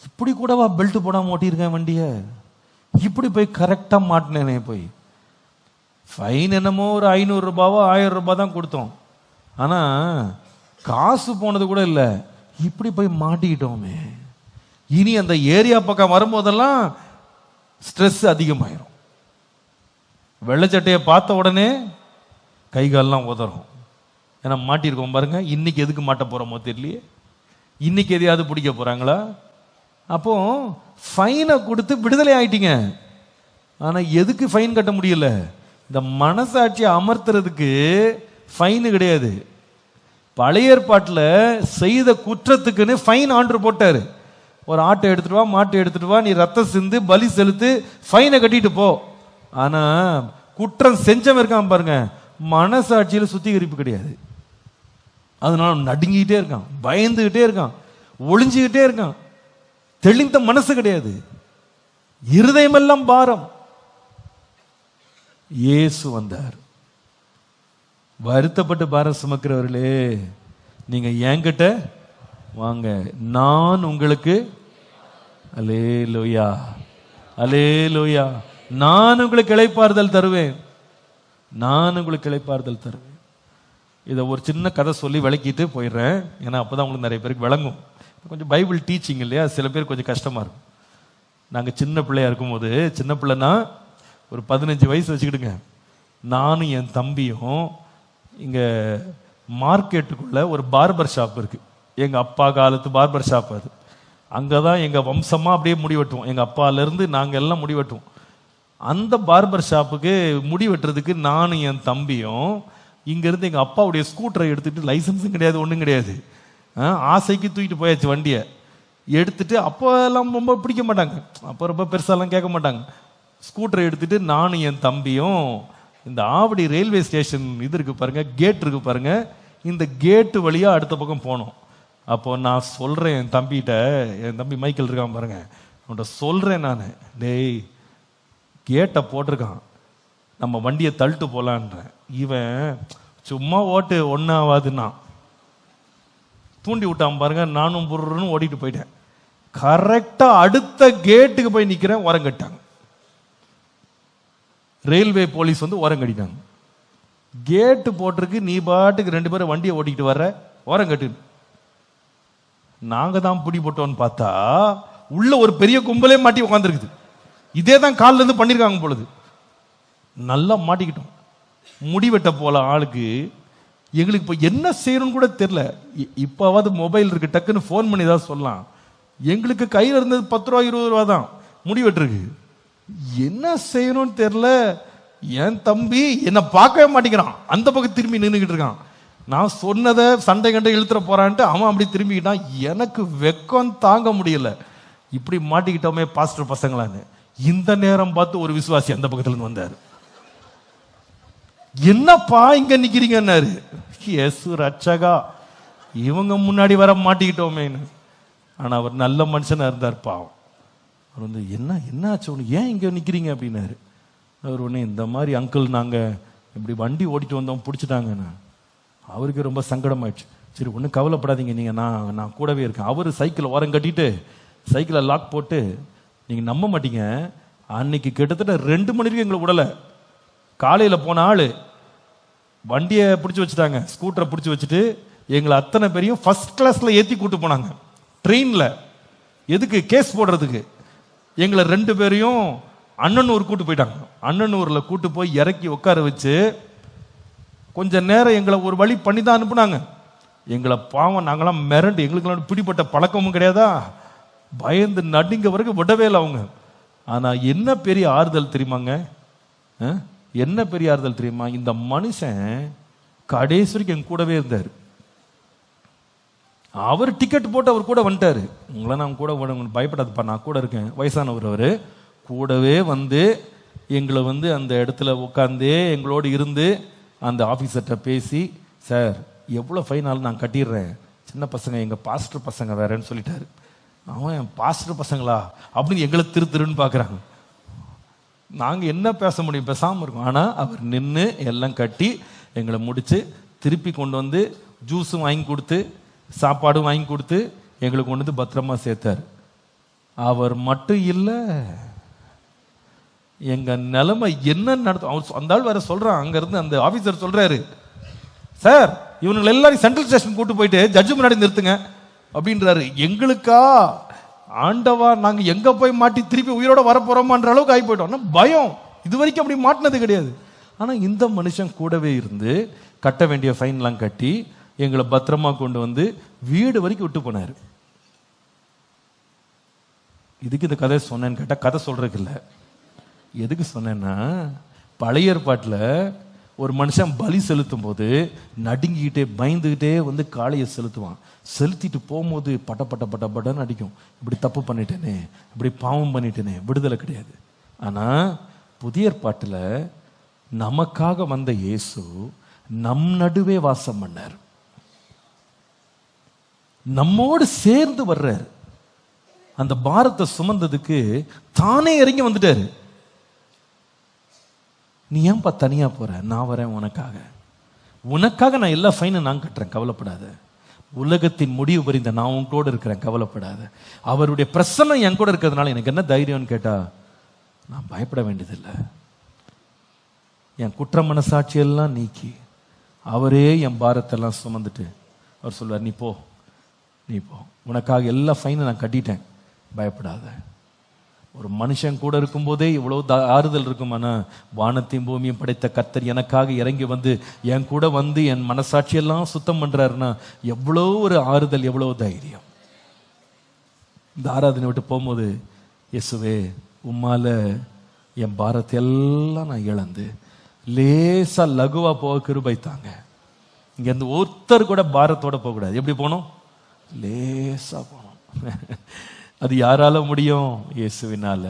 இப்படி கூடவா பெல்ட் போடாம ஓட்டியிருக்கேன் வண்டிய, இப்படி போய் கரெக்டா மாட்டினேனே. போய் ஃபைன் என்னமோ ஒரு 500 ரூபாவோ 1000 ரூபாய் தான் கொடுத்தோம், ஆனா காசு போனது கூட இல்லை. இப்படி போய் மாட்டிக்கிட்டோமே, இனி அந்த ஏரியா பக்கம் வரும்போதெல்லாம் ஸ்ட்ரெஸ் அதிகமாயிரும். வெள்ளச்சட்டையை பார்த்த உடனே கை கால்லாம் உதறும். ஏன்னா மாட்டியிருக்கோம் பாருங்க. இன்னைக்கு எதுக்கு மாட்ட போறோமோ தெரியலையே, இன்னைக்கு எதையாவது பிடிக்க போறாங்களா? அப்போ ஃபைனை கொடுத்து விடுதலை ஆயிட்டீங்க. ஆனா எதுக்கு ஃபைன் கட்ட முடியல? இந்த மனசாட்சியை அமர்த்துறதுக்கு ஃபைனு கிடையாது. பழைய ஏற்பாட்டில் செய்த குற்றத்துக்குன்னு ஃபைன் ஆர்டர் போட்டாரு. ஒரு ஆட்டை எடுத்துட்டு வா, மாட்டை எடுத்துட்டு வா, நீ ரத்தம் சிந்து பலி செலுத்து, ஃபைனை கட்டிட்டு போ. ஆனா குற்றம் செஞ்சவன் இருக்கான் பாருங்க, மனசாட்சியில் சுத்திகரிப்பு கிடையாது. அதனால நடுங்கிட்டே இருக்கான், பயந்துகிட்டே இருக்கான், ஒளிஞ்சுக்கிட்டே இருக்கான். தெளிந்த மனசு கிடையாது, இருதயமெல்லாம் பாரம். இயேசு வந்தார். வருத்தப்பட்டு பாரம் சுமக்கிறவர்களே, நீங்க என்கிட்ட வாங்க, நான் உங்களுக்கு அல்லேலூயா அல்லேலூயா, நான் உங்களுக்கு இளைப்பாறுதல் தருவேன், நான் உங்களுக்கு இளைப்பாறுதல் தருவேன். இதை ஒரு சின்ன கதை சொல்லி விளக்கிட்டு போயிடுறேன், ஏன்னா அப்போதான் உங்களுக்கு நிறைய பேருக்கு விளங்கும். கொஞ்சம் பைபிள் டீச்சிங் இல்லையா, சில பேர் கொஞ்சம் கஷ்டமா இருக்கும். நாங்கள் சின்ன பிள்ளையா இருக்கும்போது, சின்ன பிள்ளைனா ஒரு 15 வயசு வச்சுக்கிடுங்க, நானும் என் தம்பியும் இங்கே மார்க்கெட்டுக்குள்ள ஒரு பார்பர் ஷாப் இருக்கு. எங்கள் அப்பா காலத்து பார்பர் ஷாப் அது. அங்கே தான் எங்கள் வம்சமாக அப்படியே முடி வெட்டுவோம். எங்கள் அப்பாலேருந்து நாங்கள் எல்லாம் முடி வெட்டுவோம். அந்த பார்பர் ஷாப்புக்கு முடி வெட்டுறதுக்கு நானும் என் தம்பியும் இங்கேருந்து எங்கள் அப்பாவுடைய ஸ்கூட்டரை எடுத்துகிட்டு, லைசன்ஸும் கிடையாது, ஒன்றும் கிடையாது, ஆசைக்கு தூக்கிட்டு போயாச்சு வண்டியை எடுத்துட்டு. அப்போ எல்லாம் ரொம்ப பிடிக்க மாட்டாங்க, அப்போ ரொம்ப பெருசாலாம் கேட்க மாட்டாங்க. ஸ்கூட்டரை எடுத்துட்டு நானும் என் தம்பியும் இந்த ஆவடி ரயில்வே ஸ்டேஷன் இது இருக்கு பாருங்க, கேட் இருக்கு பாருங்க, இந்த கேட்டு வழியா அடுத்த பக்கம் போனோம். அப்போ நான் சொல்றேன் என் தம்பிகிட்ட, என் தம்பி மைக்கேல் இருக்கான் பாருங்க, அவன்கிட்ட சொல்றேன் நான், டேய் கேட்டை போட்டிருக்கான், நம்ம வண்டியை தள்ளிட்டு போலான்றேன். இவன் சும்மா ஓட்டு ஒன்னாவாதுன்னா தூண்டி விட்டான் பாருங்க. நானும் புருன்னு ஓடிட்டு போயிட்டேன். கரெக்டா அடுத்த கேட்டுக்கு போய் நிக்கிறேன், ஓரம் கட்டாங்க. ரயில்வே போலீஸ் வந்து ஓரம் கட்டிட்டாங்க. கேட்டு போட்டிருக்கு, நீ பாட்டுக்கு 2 பேரும் வண்டியை ஓட்டிக்கிட்டு வர்ற, ஓரம் கட்டு. நாங்க தான் பிடி போட்டோம்னு பார்த்தா உள்ள ஒரு பெரிய கும்பலே மாட்டி உட்காந்துருக்குது. இதே தான் காலில் இருந்து பண்ணிருக்காங்க பொழுது. நல்லா மாட்டிக்கிட்டோம். முடிவெட்ட போல ஆளுக்கு. எங்களுக்கு இப்போ என்ன செய்யணும்னு கூட தெரியல. இப்போவாது மொபைல் இருக்கு, டக்குன்னு ஃபோன் பண்ணி தான் சொல்லலாம். எங்களுக்கு கையில் இருந்தது 10 ரூபா 20 ரூபா தான் முடிவெட்டுருக்கு. என்ன செய்யணும்னு தெரியல. என் தம்பி என்னை பார்க்கவே மாட்டேங்கிறான், அந்த பக்கம் திரும்பி நின்றுக்கிட்டு இருக்கான். நான் சொன்னதை சண்டை கண்டை இழுத்துற போறான்ட்டு அவன் அப்படி திரும்பிக்கிட்டான். எனக்கு வெக்கம் தாங்க முடியல. இப்படி மாட்டிக்கிட்டோமே பாஸ்டர் பசங்களான்னு. இந்த நேரம் பார்த்து ஒரு விசுவாசி அந்த பக்கத்துல இருந்து வந்தாரு. என்னப்பா இங்க நிக்கிறீங்கன்னாரு. எசு ரட்சகா, இவங்க முன்னாடி வர மாட்டிக்கிட்டோமேன்னு. ஆனா அவர் நல்ல மனுஷனா இருந்தார் பாவம். அவர் வந்து என்ன ஆச்சு உனக்கு, ஏன் இங்க நிக்கிறீங்க அப்படின்னாரு. அவர் ஒன்று, இந்த மாதிரி அங்கிள் நாங்க இப்படி வண்டி ஓடிட்டு வந்தோம், பிடிச்சிட்டாங்கன்னு. அவருக்கு ரொம்ப சங்கடமாயிடுச்சு. சரி ஒன்றும் கவலைப்படாதீங்க, நீங்க நான் கூடவே இருக்கேன். அவர் சைக்கிள் ஓரம் கட்டிட்டு சைக்கிளை லாக் போட்டு, நீங்க நம்ப மாட்டீங்க, அன்னைக்கு கிட்டத்தட்ட 2 மணி வரைக்கும் எங்களை விடல. காலையில போன ஆளு வண்டியை பிடிச்சி வச்சுட்டாங்க, ஸ்கூட்டரை பிடிச்சி வச்சுட்டு எங்களை அத்தனை பேரையும் ஃபர்ஸ்ட் கிளாஸ்ல ஏற்றி கூட்டு போனாங்க ட்ரெயின்ல. எதுக்கு? கேஸ் போடுறதுக்கு. எங்களை 2 பேரையும் அண்ணனூர் கூட்டு போயிட்டாங்க. அண்ணனூர்ல கூட்டு போய் இறக்கி உட்கார வச்சு கொஞ்ச நேரம் எங்களை ஒரு வழி பண்ணி தான் அனுப்புனாங்க. எங்களை பாவம் நாங்களாம் மிரண்டு, எங்களுக்கெல்லாம் பிடிப்பட்ட பழக்கமும் கிடையாதா, பயந்து நடுங்க வரைக்கும் விடவே இல்லை அவங்க. ஆனா என்ன பெரிய ஆறுதல் தெரியுமாங்க, என்ன பெரிய ஆறுதல் தெரியுமா, இந்த மனுஷன் கடைசி வரைக்கும் என் கூடவே இருந்தார். அவர் டிக்கெட் போட்டு அவர் கூட வந்துட்டாரு. உங்களை நான் கூட பயப்படாதுப்பா, நான் கூட இருக்கேன். வயசானவர் அவரு. கூடவே வந்து எங்களை வந்து அந்த இடத்துல உட்காந்தே எங்களோடு இருந்து அந்த ஆஃபீஸர்கிட்ட பேசி, சார் எவ்வளோ ஃபைனாலும் நான் கட்டிடுறேன், சின்ன பசங்க எங்கள் பாஸ்டர் பசங்க வேறேன்னு சொல்லிட்டாரு. அவன் பாஸ்டர் பசங்களா அப்படின்னு எங்களை திருன்னு பார்க்குறாங்க. நாங்கள் என்ன பேச முடியும், பேசாமல் இருக்கோம். ஆனால் அவர் நின்று எல்லாம் கட்டி எங்களை முடித்து திருப்பி கொண்டு வந்து ஜூஸும் வாங்கி கொடுத்து சாப்பாடும் வாங்கி கொடுத்து எங்களுக்கு கொண்டு வந்து பத்திரமா சேர்த்தார். அவர் மட்டும் இல்லை, எங்க நிலைமை என்ன நடத்தும். அவர் அந்த ஆள் வேற சொல்றான், அங்க இருந்து அந்த ஆபீசர் சொல்றாரு, சார் இவனுங்களை எல்லாரும் சென்ட்ரல் ஸ்டேஷன் கூட்டு போயிட்டு ஜட்ஜு முன்னாடி நிறுத்துங்க அப்படின்றாரு. எங்களுக்கா ஆண்டவா, நாங்க எங்க போய் மாட்டி திருப்பி உயிரோட வரப்போறோமான்ற அளவுக்கு ஆகி போயிட்டோம். பயம், இது வரைக்கும் அப்படி மாட்டினது கிடையாது. ஆனா இந்த மனுஷன் கூடவே இருந்து கட்ட வேண்டிய ஃபைன்லாம் கட்டி எங்களை பத்திரமா கொண்டு வந்து வீடு வரைக்கும் விட்டு போனாரு. இதுக்கு இந்த கதை சொன்னேன்னு கேட்டா, கதை சொல்றதுக்கு இல்லை. எதுக்கு சொன்னேன்னா, பழைய ஏற்பாட்டில் ஒரு மனுஷன் பலி செலுத்தும் போது நடுங்கிக்கிட்டே பயந்துகிட்டே வந்து காளையை செலுத்துவான். செலுத்திட்டு போகும்போது பட்ட பட்ட பட்ட பட்டன்னு அடிக்கும். இப்படி தப்பு பண்ணிட்டேனே, இப்படி பாவம் பண்ணிட்டேனே, விடுதலை கிடையாது. ஆனா புதிய ஏற்பாட்டில் நமக்காக வந்த இயேசு நம் நடுவே வாசம் பண்ணார், நம்மோடு சேர்ந்து வர்றார். அந்த பாரத்தை சுமந்ததுக்கு தானே இறங்கி வந்துட்டாரு. நீ ஏன்பா தனியா போற, நான் வரேன் உனக்காக நான் எல்லா ஃபைனும் நான் கட்டுறேன், கவலைப்படாத. உலகத்தின் முடிவு புரிந்த நான் உன் கூட இருக்கிறேன், கவலைப்படாத. அவருடைய பிரசன்னம் என் கூட இருக்கிறதுனால எனக்கு என்ன தைரியம்னு கேட்டா, நான் பயப்பட வேண்டியதில்லை. என் குற்ற மனசாட்சியெல்லாம் நீக்கி அவரே என் பாரத்தெல்லாம் சுமந்துட்டு அவர் சொல்வார், நீ போ, உனக்காக எல்லா ஃபைனும் நான் கட்டிட்டேன், பயப்படாத. ஒரு மனுஷன் கூட இருக்கும்போதே இவ்வளவு ஆறுதல் இருக்குமானா, வானத்தையும் பூமியும் படைத்த கர்த்தர் எனக்காக இறங்கி வந்து என் கூட வந்து என் மனசாட்சியெல்லாம் சுத்தம் பண்றாருன்னா எவ்வளோ ஒரு ஆறுதல், எவ்வளோ தைரியம். இந்த ஆராதனை விட்டு போகும்போது, இயேசுவே உம்மால என் பாரத்தை எல்லாம் நான் இழந்து லேசா லகுவா போக கிருபை தாங்க. இங்க இருந்து ஒருத்தர் கூட பாரத்தோட போகக்கூடாது. எப்படி போனோம்? லேசா போனோம். அது யாரால முடியும்? இயேசுவினால.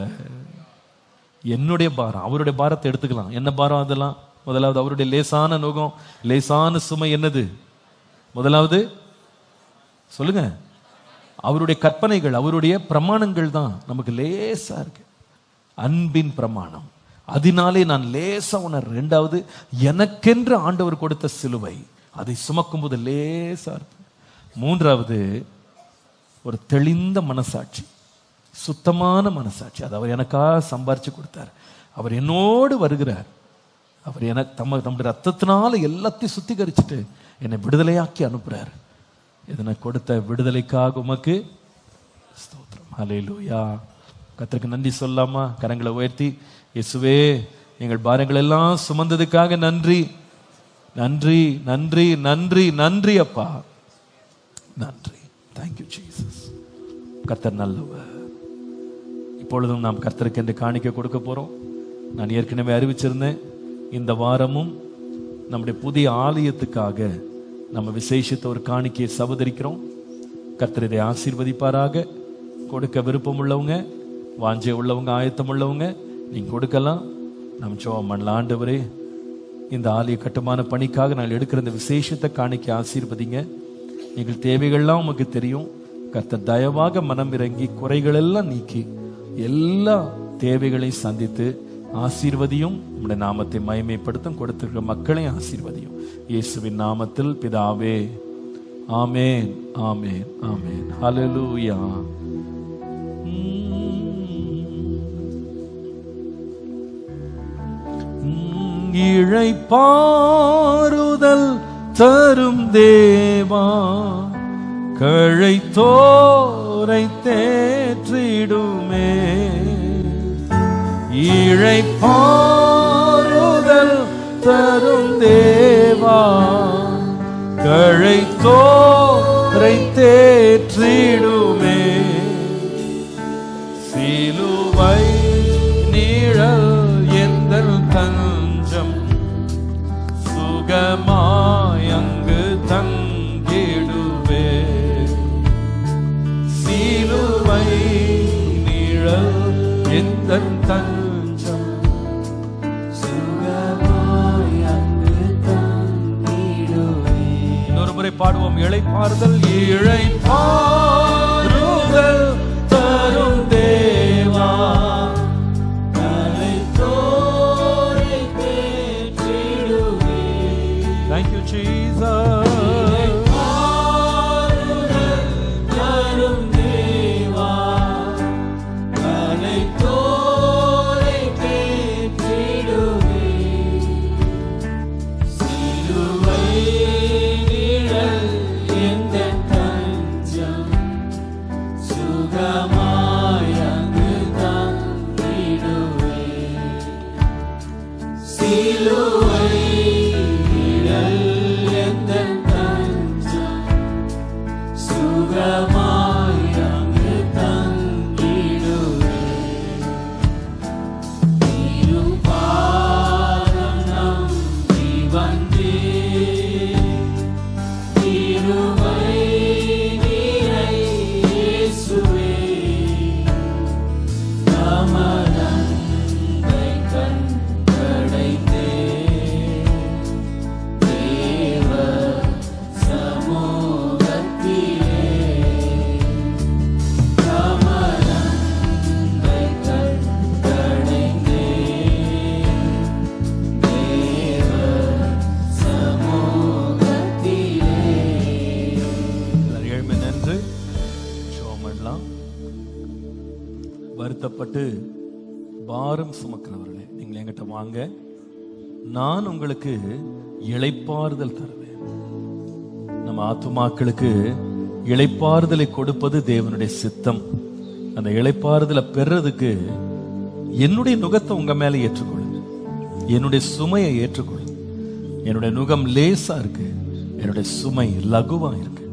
என்னுடைய பாரம், அவருடைய பாரத்தை எடுத்துக்கலாம். என்ன பாரம் அதெல்லாம்? முதலாவது அவருடைய லேசான நுகம், லேசான சுமை என்னது? முதலாவது சொல்லுங்க, அவருடைய கற்பனைகள், அவருடைய பிரமாணங்கள் தான் நமக்கு லேசா இருக்கு. அன்பின் பிரமாணம், அதனாலே நான் லேசா உணர். இரண்டாவது, எனக்கென்று ஆண்டவர் கொடுத்த சிலுவை, அதை சுமக்கும் போது லேசா இருப்பேன். மூன்றாவது, ஒரு தெளிந்த மனசாட்சி, சுத்தமான மனசாட்சி. அது அவர் எனக்காக சம்பாரிச்சு கொடுத்தார். அவர் என்னோடு வருகிறார். அவர் எனக்கு தம்முடைய ரத்தத்தினால எல்லாத்தையும் சுத்திகரிச்சுட்டு என்னை விடுதலையாக்கி அனுப்புறார். இதனை கொடுத்த விடுதலைக்காக உமக்கு ஸ்தோத்திரம். ஹல்லேலூயா. கர்த்தருக்கு நன்றி சொல்லாமா? கரங்களை உயர்த்தி, இயேசுவே எங்கள் பாரங்கள் எல்லாம் சுமந்ததுக்காக நன்றி, நன்றி, நன்றி, நன்றி, நன்றி அப்பா, நன்றி. Thank you Jesus. கர்த்தர் நல்லவர். இப்பொழுதும் நாம் கர்த்தருக்கு என்று காணிக்க கொடுக்க போறோம். நான் ஏற்கனவே அறிவிச்சிருந்தேன், இந்த வாரமும் நம்முடைய புதிய ஆலயத்துக்காக நம்ம விசேஷித்த ஒரு காணிக்கையை சபதரிக்கிறோம். கர்த்தர் இதை ஆசீர்வதிப்பாராக. கொடுக்க விருப்பம் உள்ளவங்க, வாஞ்சை உள்ளவங்க, ஆயத்தம் உள்ளவங்க நீங்க கொடுக்கலாம். நம்ம ஜெபம் பண்ணலாம். ஆண்டவரே, இந்த ஆலய கட்டுமான பணிக்காக நாங்கள் எடுக்கிற இந்த விசேஷத்தை காணிக்கை ஆசீர்வதிங்க. எங்கள் தேவைகள்லாம் உமக்கு தெரியும். கர்த்தர் தயவாக மனம் இறங்கி குறைகள் எல்லாம் நீக்கி எல்லா தேவைகளையும் சந்தித்து ஆசீர்வதியும். உம்முடைய நாமத்தை மகிமைப்படுத்தும். கொடுத்திருக்கிற மக்களையும் ஆசீர்வதியும். இயேசுவின் நாமத்தில் பிதாவே, ஆமேன், ஆமேன், ஆமேன். ஹல்லேலூயா. இளைப்பாறுதல் தரும் தேவா, கழைத்தோரை தேற்றிடுமே. இளைப்பாறுதல் தரும் தேவா, கழைத்தோரை தேற்றிடுமே. சிலுவை நிழல் எந்தன் தஞ்சம், சுகமாயங்கு தங்கிடுவே. சிலுவை நிழல் எந்தன் தஞ்சம், சுகமாயங்கு தங்கிடுவே. இன்னொரு முறை பாடுவோம். இளைப்பாறுதல், இளைப்பாறுதல் தரும் தேவா, கழைத்தோரை தேற்றிடுவே. Thank you Jesus. வருத்தப்பட்டு பாரம் சுமக்கிறவர்களே, நீங்கள் என்கிட்ட வாங்க, நான் உங்களுக்கு இளைப்பாறுதல் தருவேன். நம்ம ஆத்துமாக்களுக்கு இளைப்பாறுதலை கொடுப்பது தேவனுடைய சித்தம். அந்த இளைப்பாறுதலை பெறதுக்கு என்னுடைய நுகத்தை உங்க மேல ஏற்றுக்கொள்ளுங்க, என்னுடைய சுமையை ஏற்றுக்கொள்ளுங்க. என்னுடைய நுகம் லேசா இருக்கு, என்னுடைய சுமை லகுவா இருக்கு.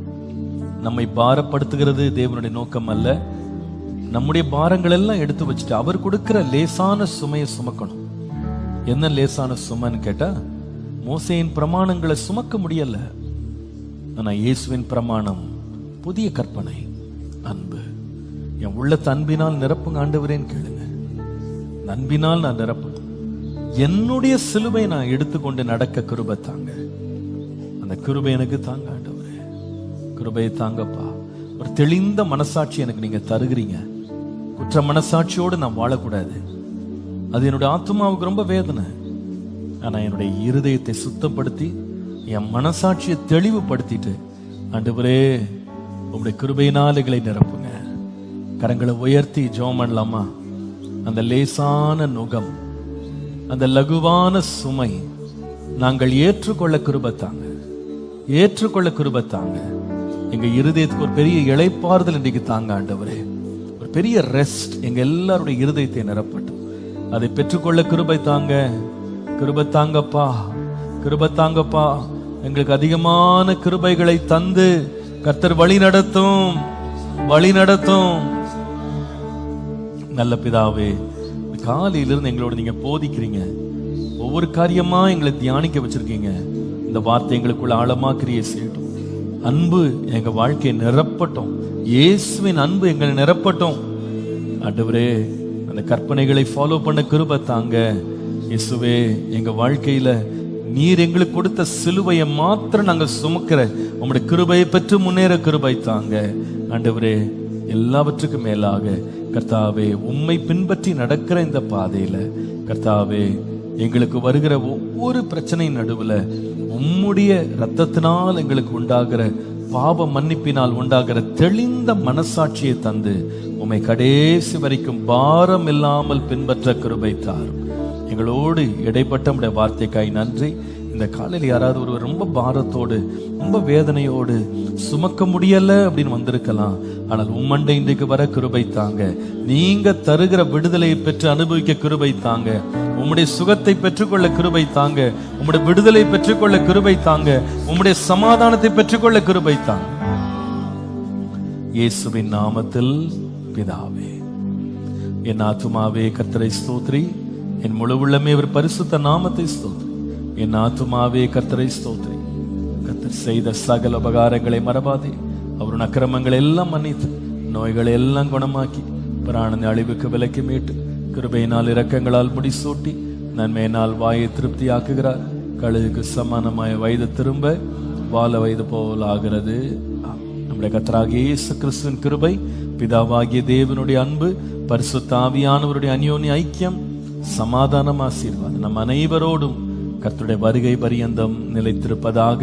நம்மை பாரப்படுத்துகிறது தேவனுடைய நோக்கம் அல்ல. நம்முடைய பாரங்கள் எல்லாம் எடுத்து வச்சுட்டு அவர் கொடுக்கிற லேசான சுமையை சுமக்கணும். என்ன லேசான சுமைன்னு கேட்டா, மோசேயின் பிரமாணங்களை சுமக்க முடியல. ஆனா இயேசுவின் பிரமாணம் புதிய கற்பனை, அன்பு. என் உள்ளத்தை அன்பினால் நிரப்புங்க ஆண்டவரேன்னு கேளுங்க. அன்பினால் நான் நிரப்பணும். என்னுடைய சிலுவை நான் எடுத்துக்கொண்டு நடக்க கிருபை தாங்க. அந்த கிருபை எனக்கு தாங்க ஆண்டவரே, கிருபையை தாங்கப்பா. ஒரு தெளிந்த மனசாட்சி எனக்கு நீங்க தருகிறீங்க. குற்ற மனசாட்சியோடு நான் வாழக்கூடாது. அது என்னுடைய ஆத்மாவுக்கு ரொம்ப வேதனை. ஆனா என்னுடைய இருதயத்தை சுத்தப்படுத்தி என் மனசாட்சியை தெளிவுபடுத்திட்டு, ஆண்டவரே உங்களுடைய கிருபையினால் எங்களை நிரப்புங்க. கரங்களை உயர்த்தி ஜெபம் பண்ணலாமா? அந்த லேசான நுகம், அந்த லகுவான சுமை நாங்கள் ஏற்றுக்கொள்ள கிருபைத்தாங்க, ஏற்றுக்கொள்ள கிருபைத்தாங்க. எங்க இருதயத்துக்கு ஒரு பெரிய இளைப்பாறுதல் இன்றைக்கு தாங்க ஆண்டவரே. ஒரு பெரிய ரெஸ்ட் எங்க எல்லாருடைய இருதயத்தை நிரப்பட்டும். அதை பெற்றுக்கொள்ள கிருபை தாங்க, கிருபை தாங்கப்பா, கிருபை தாங்கப்பா. எங்களுக்கு அதிகமான கிருபைகளை தந்து கர்த்தர் வழி நடத்தும், வழி நடத்தும். நல்ல பிதாவே, காலையிலிருந்து எங்களோட நீங்க போதிக்கிறீங்க, ஒவ்வொரு காரியமா எங்களை தியானிக்க வச்சிருக்கீங்க. இந்த வார்த்தை எங்களுக்குள்ள ஆழமா கிரியை செய்யட்டும். அன்பு எங்க வாழ்க்கையை நிரப்பட்டும், இயேசுவின் அன்பு எங்களை நிரப்பட்டும். ஆண்டவரே, அந்த கற்பனைகளை ஃபாலோ பண்ண கிருபை தாங்க. இயேசுவே, எங்க வாழ்க்கையில நீர் எங்களுக்கு கொடுத்த சிலுவையை மாத்திரம் நாங்கள் சுமக்கிற உம்முடைய கிருபையை பெற்று முன்னேற கிருபை தாங்க. ஆண்டவரே, எல்லாவற்றுக்கும் மேலாக கர்த்தாவே, உம்மை பின்பற்றி நடக்கிற இந்த பாதையில கர்த்தாவே, எங்களுக்கு வருகிற ஒவ்வொரு பிரச்சனையின் நடுவுல உம்முடைய இரத்தத்தினால் எங்களுக்கு உண்டாகிற பாவ மன்னிப்பினால் உண்டாகிற தெளிந்த மனசாட்சியை தந்து உம்மை கடைசி வரைக்கும் பாரம் இல்லாமல் பின்பற்ற கிருபை தாரும். எங்களோடு இடைப்பட்ட உடைய வார்த்தைக்காய் நன்றி. இந்த காலையில் யாராவது ஒரு ரொம்ப பாரத்தோடு, ரொம்ப வேதனையோடு, சுமக்க முடியல அப்படின்னு வந்திருக்கலாம். ஆனால் உம்மண்டை இன்றைக்கு வர கிருபை தாங்க. நீங்க தருகிற விடுதலையை பெற்று அனுபவிக்க கிருபை தாங்க. உம்முடைய சுகத்தை பெற்றுக்கொள்ள கிருபை தாங்க. உம்முடைய விடுதலை பெற்றுக்கொள்ள கிருபை தாங்க. உம்முடைய சமாதானத்தை பெற்றுக்கொள்ள கிருபை தாங்க. இயேசுவின் நாமத்தில் பிதாவே. என் ஆத்துமாவே கர்த்தரை ஸ்தோத்ரி, என் முழு உள்ளமே அவர் பரிசுத்த நாமத்தை ஸ்தோத்ரி. என் ஆத்துமாவே கர்த்தரை ஸ்தோத்ரி. கர்த்தர் செய்த சகல உபகாரங்களை மறவாதே. அவருடைய அக்கிரமங்களை எல்லாம் மன்னித்து, நோய்களை எல்லாம் குணமாக்கி, பிராணனை அழிவுக்கு விலக்கி மீட்டு, கிருபையினால் இரக்கங்களால் முடிசூட்டி, நன்மையினால் வாயை திருப்தியாக்குகிறார். கழுகுக்கு சமானமாய வயது திரும்ப வாழ வயது போல் ஆகிறது. நம்முடைய கர்த்தராகிய இயேசு கிறிஸ்துவின் கிருபை, பிதாவாகிய தேவனுடைய அன்பு, பரிசுத்த ஆவியானவருடைய அந்யோன்ய ஐக்கியம், சமாதானம், ஆசீர்வாதம் நம் அனைவரோடும் கர்த்தருடைய வருகை பரியந்தம் நிலைத்திருப்பதாக.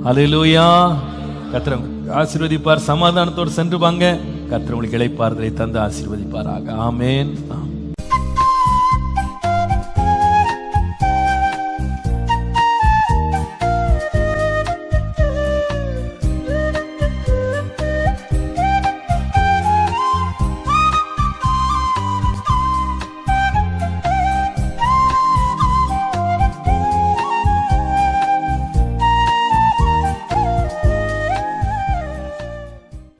ஹல்லேலூயா. கர்த்தர் ஆசீர்வதிப்பார். சமாதானத்தோடு சென்று வாங்க. கர்த்தர் உங்களுக்கு இளைப்பாறுதலை தந்து ஆசீர்வதிப்பாராக. ஆமென்.